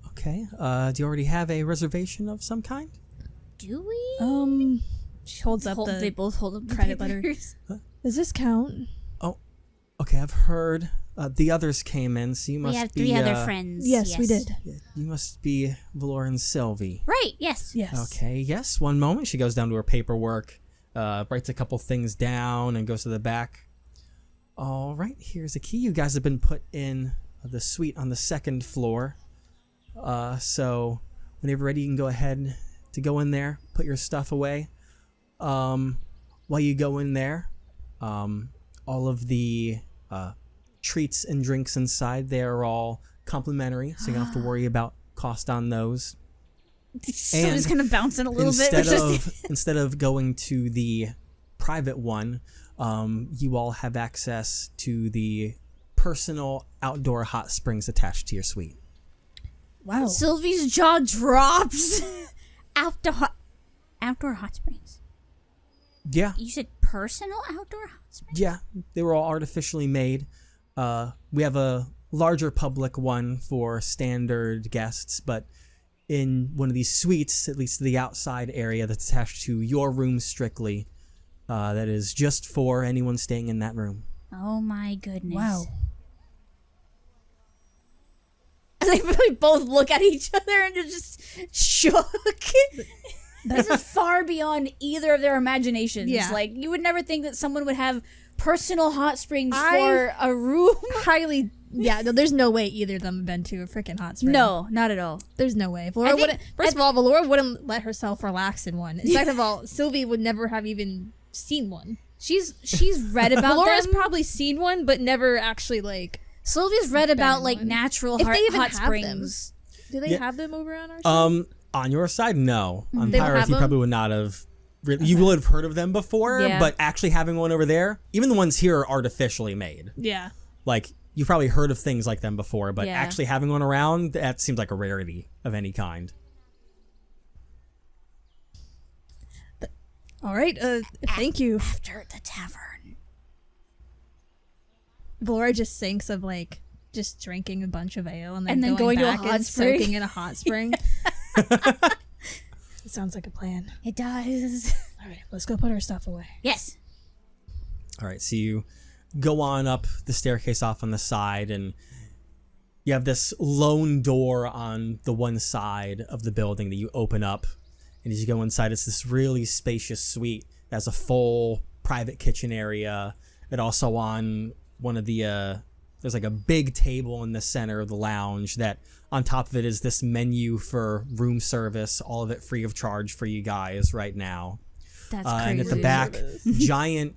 Okay. Do you already have a reservation of some kind? Do we? She holds up They the both hold up the credit letter. papers. Does this count? Okay, I've heard the others came in, so you must We have be 3 other friends. Yes, we did. You must be Valora and Silvie. Right, yes. Yes. Okay, yes, one moment. She goes down to her paperwork, writes a couple things down, and goes to the back. All right, here's a key. You guys have been put in the suite on the 2nd floor. So whenever you're ready, you can go ahead to go in there, put your stuff away. While you go in there, all of the treats and drinks inside, they are all complimentary, so you don't have to worry about cost on those. So just kind of bouncing a little bit. Instead of going to the private one, you all have access to the personal outdoor hot springs attached to your suite. Wow. Sylvie's jaw drops. Outdoor hot springs. Yeah, You said personal outdoor hot springs? yeah, they were all artificially made. We have a larger public one for standard guests, but in one of these suites, at least the outside area that's attached to your room strictly, that is just for anyone staying in that room. Oh my goodness. Wow. They really both look at each other and are just shook. This is far beyond either of their imaginations. Yeah. Like, you would never think that someone would have personal hot springs for a room. Highly. Yeah, no, there's no way either of them have been to a freaking hot spring. No, not at all. There's no way. Valora wouldn't. First of all, Valora wouldn't let herself relax in one. Second of all, Sylvie would never have even seen one. She's read about Valora's them. probably seen one, but never actually like. Sylvia's read about like one. natural If hot, they even hot have springs. Do they Yeah. have them over on our side? On your side, no. On They don't Pyroth, have you them? probably would not have. You would have heard of them before, Yeah. but actually having one over there, even the ones here are artificially made. Yeah. Like, you've probably heard of things like them before, but Yeah. actually having one around, that seems like a rarity of any kind. All right. Thank you. After the tavern. Valora just thinks of like just drinking a bunch of ale and then, going to a back hot and spring. soaking in a hot spring. It sounds like a plan. It does. All right, let's go put our stuff away. Yes. All right, so you go on up the staircase off on the side, and you have this lone door on the one side of the building that you open up. And as you go inside, it's this really spacious suite that has a full private kitchen area. And also on one of the, there's like a big table in the center of the lounge that on top of it is this menu for room service, all of it free of charge for you guys right now. That's crazy. And at the back, giant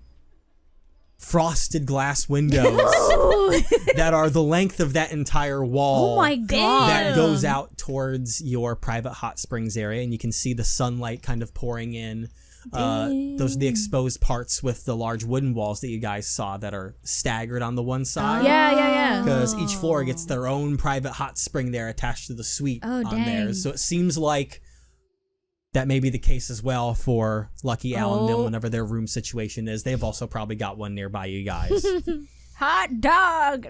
frosted glass windows that are the length of that entire wall. Oh my god. That goes out towards your private hot springs area, and you can see the sunlight kind of pouring in. Those are the exposed parts with the large wooden walls that you guys saw that are staggered on the one side. Yeah. Because each floor gets their own private hot spring there attached to the suite Oh, on dang. theirs. So it seems like that may be the case as well for Lucky Al and Mill, whenever their room situation is. They've also probably got one nearby you guys. Hot dog.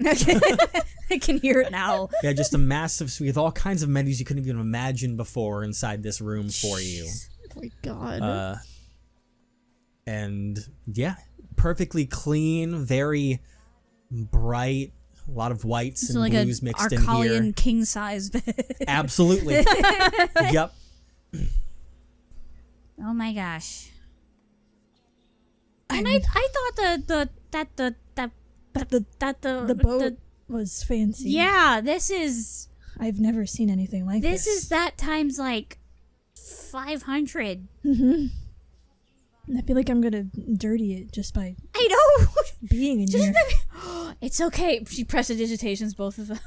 I can hear it now. Yeah, just a massive suite with all kinds of menus you couldn't even imagine before inside this room for you. Oh my god. And yeah, perfectly clean, very bright, a lot of whites So and like blues a mixed in here. Arcane king size bed. Absolutely. Yep. Oh my gosh. And I thought The boat was fancy. yeah, this is I've never seen anything like this. this is that times like 500. I feel like I'm gonna dirty it just by I know. being in here. It's okay. She prestidigitations both of them.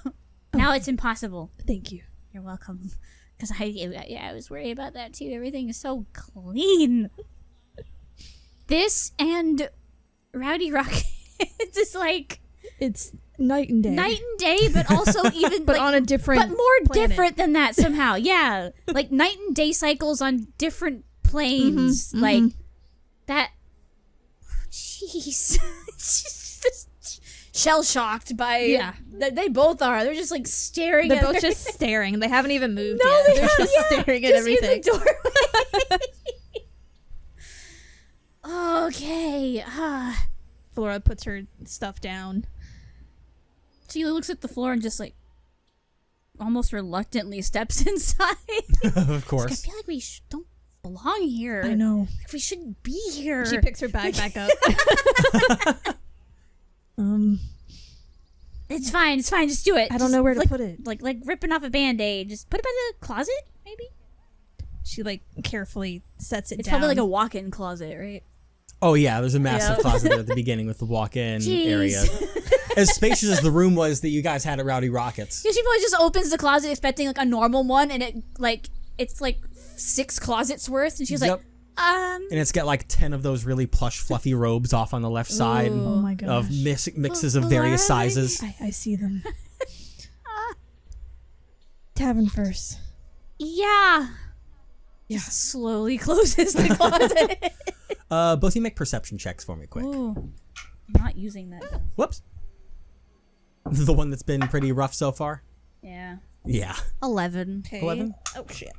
Now it's impossible. Thank you. You're welcome. Because I was worried about that too. Everything is so clean. This and Rowdy Rocket is like It's night and day. night and day, but also even but like, on a different but more planet. different than that somehow. Yeah, like night and day cycles on different planes. Like that. Jeez, shell shocked by They both are. They're just like staring. They're at both her. just staring. They haven't even moved No, yet. they They're haven't, just staring at just everything. in the doorway. Okay. Flora puts her stuff down. She looks at the floor and just like almost reluctantly steps inside. Of course. I feel like we don't belong here. I know. Like, we shouldn't be here. She picks her bag back up. It's fine. It's fine. Just do it. I don't know where to like, put it. Like ripping off a band-aid. Just put it by the closet, maybe? She like carefully sets it It's down. probably like a walk-in closet, right? Oh yeah, there's a massive Yeah. closet there at the beginning with the walk-in Jeez. area. As spacious as the room was that you guys had at Rowdy Rockets. Yeah, she probably just opens the closet expecting like a normal one, and it's like 6 closets worth, and she's Yep. like, And it's got like 10 of those really plush, fluffy robes off on the left side Oh my gosh. of mixes of various sizes. I see them. Tavern first. yeah. Yeah. Just slowly closes the closet. Both of you make perception checks for me, quick. Ooh. Not using that. Though. Whoops. The one that's been pretty rough so far? Yeah. Yeah. 11. Okay. 11? Oh shit.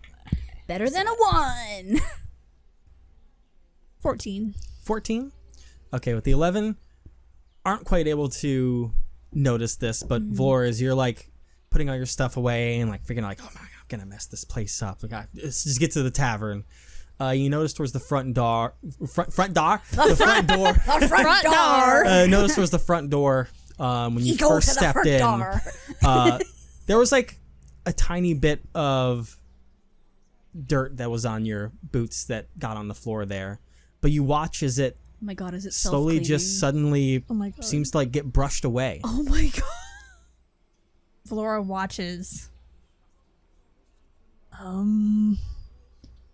Better than a 1. 14. 14? Okay, with the 11, aren't quite able to notice this, but Valora, as you're like putting all your stuff away and like figuring like, oh my god, I'm gonna mess this place up. Like, let's just get to the tavern. You notice towards the front door. The front door. The front door. Notice towards the front door when you go first to the stepped front in. door. There was like a tiny bit of dirt that was on your boots that got on the floor there, but you watch as it Oh my god, is it slowly just suddenly Oh my god. seems to like get brushed away. Oh my god. Valora watches.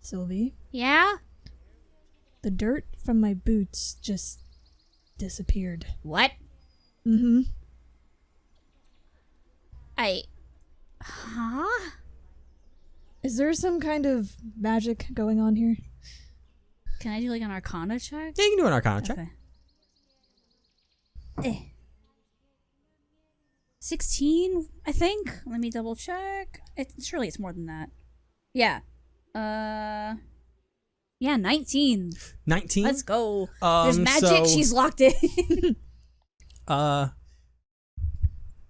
Silvie, Yeah? the dirt from my boots just disappeared. What? Mm-hmm. Huh? Is there some kind of magic going on here? Can I do like an Arcana check? Yeah, you can do an Arcana check. Okay. 16, I think. Let me double check. Surely it's more than that. Yeah. Yeah, 19. 19. Let's go. There's magic. So, She's locked in.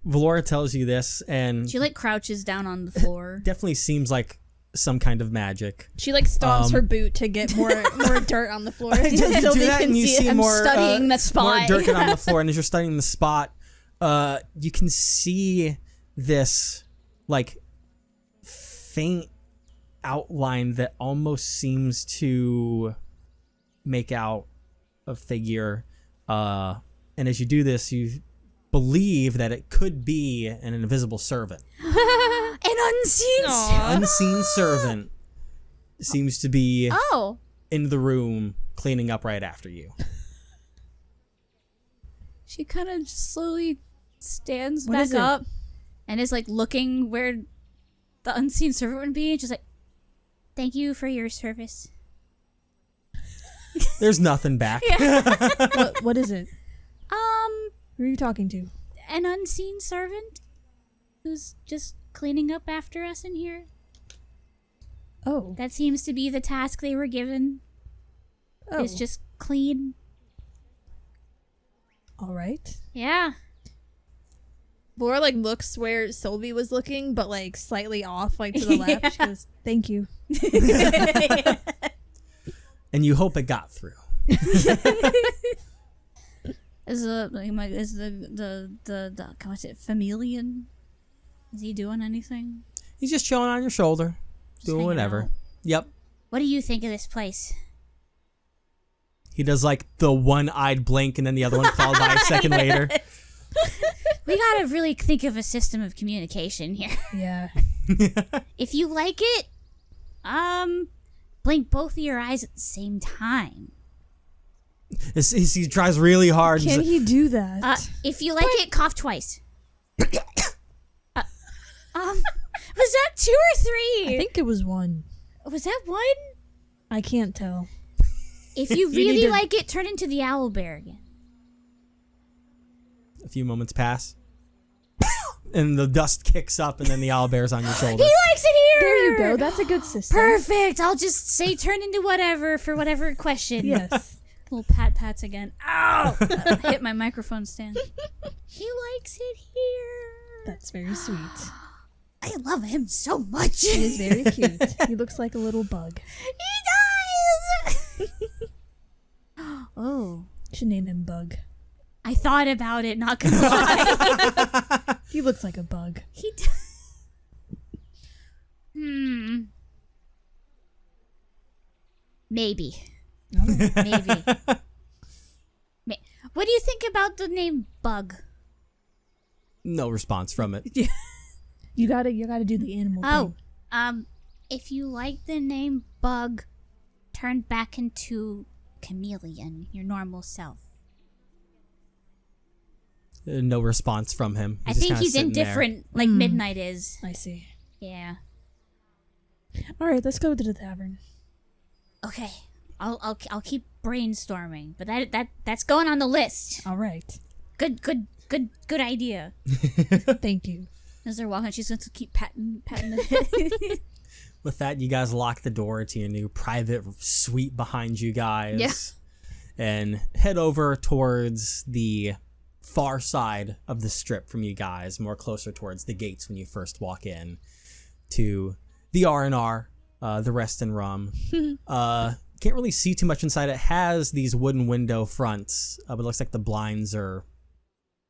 Valora tells you this, and She like crouches down on the floor. definitely seems like some kind of magic. She like stomps her boot to get more dirt on the floor. You do Sylvie that can and you see see it. I'm more studying the more spot. dirt on the floor, and as you're studying the spot, you can see this like faint outline that almost seems to make out a figure. And as you do this, you believe that it could be an invisible servant. An unseen. Unseen servant seems to be Oh. in the room cleaning up right after you. She kind of just slowly stands What back is it? up and is like looking where the unseen servant would be, and just like, thank you for your service. There's nothing back. What is it? Um, Who are you talking to? an unseen servant. who's just cleaning up after us in here. Oh. That seems to be the task they were given. Oh. Is just clean. All right. Yeah. Laura like looks where Silvie was looking, but like slightly off, like to the left. She goes, "Thank you." And you hope it got through. Is the what's it, Chameleon? Is he doing anything? He's just chilling on your shoulder, doing hanging whatever. out. Yep. What do you think of this place? He does like the one-eyed blink and then the other one followed by a second later. We gotta really think of a system of communication here. Yeah. If you like it, blink both of your eyes at the same time. He tries really hard. Can He's he do that? If you like it, cough twice. Was that 2 or 3? I think it was 1. Was that 1? I can't tell. If you really like it, turn into the owl bear again. A few moments pass. And the dust kicks up and then the owlbear's on your shoulder. He likes it here! There you go. That's a good system. Perfect! I'll just say turn into whatever for whatever question. Yes. Little pats again. Ow! Hit my microphone stand. He likes it here. That's very sweet. I love him so much. He is very cute. He looks like a little bug. He does! Oh. Should name him Bug. I thought about it, not gonna lie. He looks like a bug. He does. Maybe. Maybe. What do you think about the name Bug? No response from it. You gotta do the animal thing. If you like the name Bug, turn back into Chameleon, your normal self. No response from him. I think he's indifferent, like Midnight is. I see. Yeah. All right, let's go to the tavern. Okay. I'll keep brainstorming, but that's going on the list. All right. Good idea. Thank you. As they're walking, she's going to keep patting the With that, you guys lock the door to your new private suite behind you guys. Yeah. And head over towards the far side of the strip from you guys, more closer towards the gates when you first walk in, to the R&R, the Rest and Rum. Can't really see too much inside. It has these wooden window fronts, but it looks like the blinds are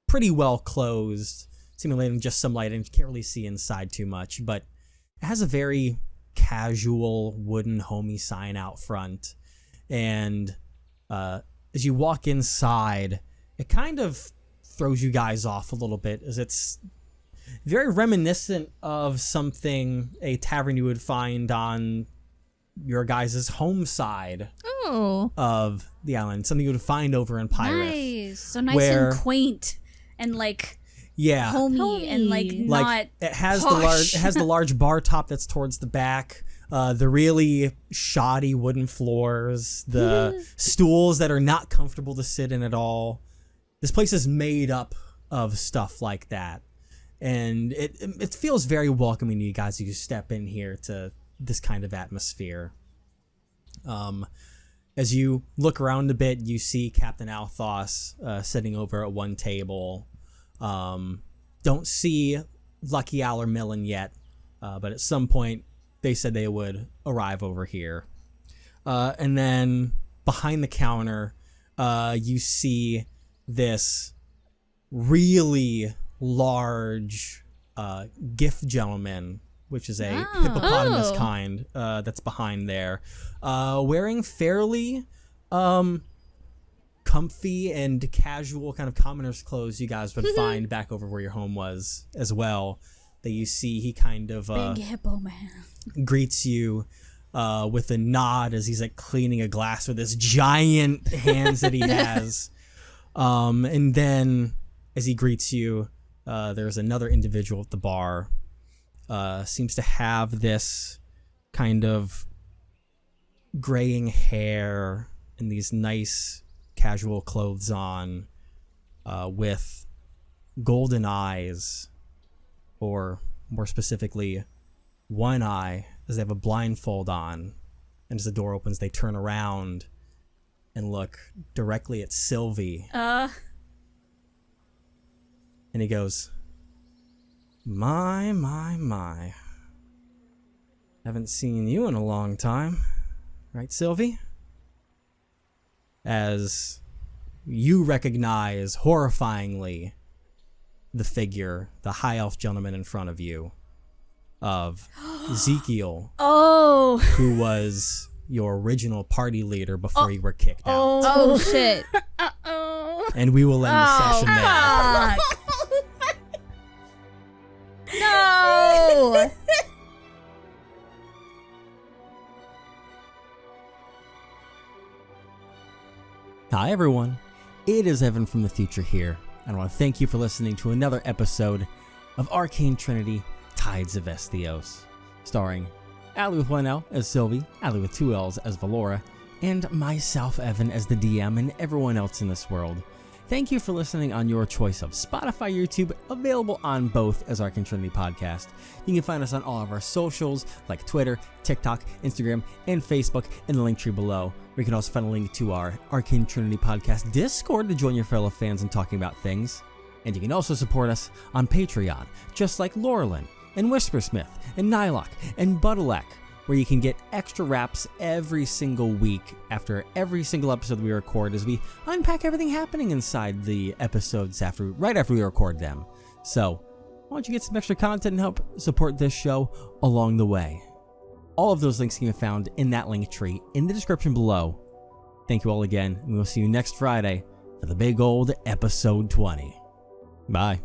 pretty well closed, simulating just some light, and you can't really see inside too much, but it has a very casual wooden homey sign out front. And as you walk inside, it kind of throws you guys off a little bit, as it's very reminiscent of something a tavern you would find on your guys' home side of the island, something you would find over in Pyrith. Nice. So nice and quaint and like homey and like not it has posh. the large bar top that's towards the back, the really shoddy wooden floors, the stools that are not comfortable to sit in at all. This place is made up of stuff like that, and it feels very welcoming to you guys as you step in here to this kind of atmosphere. As you look around a bit, you see Captain Althos sitting over at one table. Don't see Lucky Owl or Millen yet, but at some point they said they would arrive over here. And then behind the counter, you see this really large gift gentleman, which is a hippopotamus kind that's behind there, wearing fairly comfy and casual kind of commoner's clothes you guys would find back over where your home was as well. That you see he kind of big hippo man greets you with a nod as he's like cleaning a glass with his giant hands that he has. And then as he greets you, there's another individual at the bar. Seems to have this kind of graying hair and these nice casual clothes on, with golden eyes, or more specifically, one eye, as they have a blindfold on. And as the door opens, they turn around and look directly at Silvie. And he goes, My. Haven't seen you in a long time. Right, Silvie? As you recognize horrifyingly the figure, the high elf gentleman in front of you, of Ezekiel, who was your original party leader before you were kicked out. Oh shit. And we will end the session there. No. Hi everyone, it is Evan from the future here, and I want to thank you for listening to another episode of Arcane Trinity, Tides of Esthios, starring Allie with one L as Silvie, Allie with two L's as Valora, and myself, Evan, as the DM, and everyone else in this world. Thank you for listening on your choice of Spotify, YouTube, available on both as Arcane Trinity Podcast. You can find us on all of our socials like Twitter, TikTok, Instagram, and Facebook in the link tree below. Where you can also find a link to our Arcane Trinity Podcast Discord to join your fellow fans in talking about things. And you can also support us on Patreon, just like Laurelyn, and Whispersmith, and Nylock, and Buttalack, where you can get extra wraps every single week after every single episode we record as we unpack everything happening inside the episodes right after we record them. So, why don't you get some extra content and help support this show along the way? All of those links can be found in that link tree in the description below. Thank you all again, and we'll see you next Friday for the big old episode 20. Bye.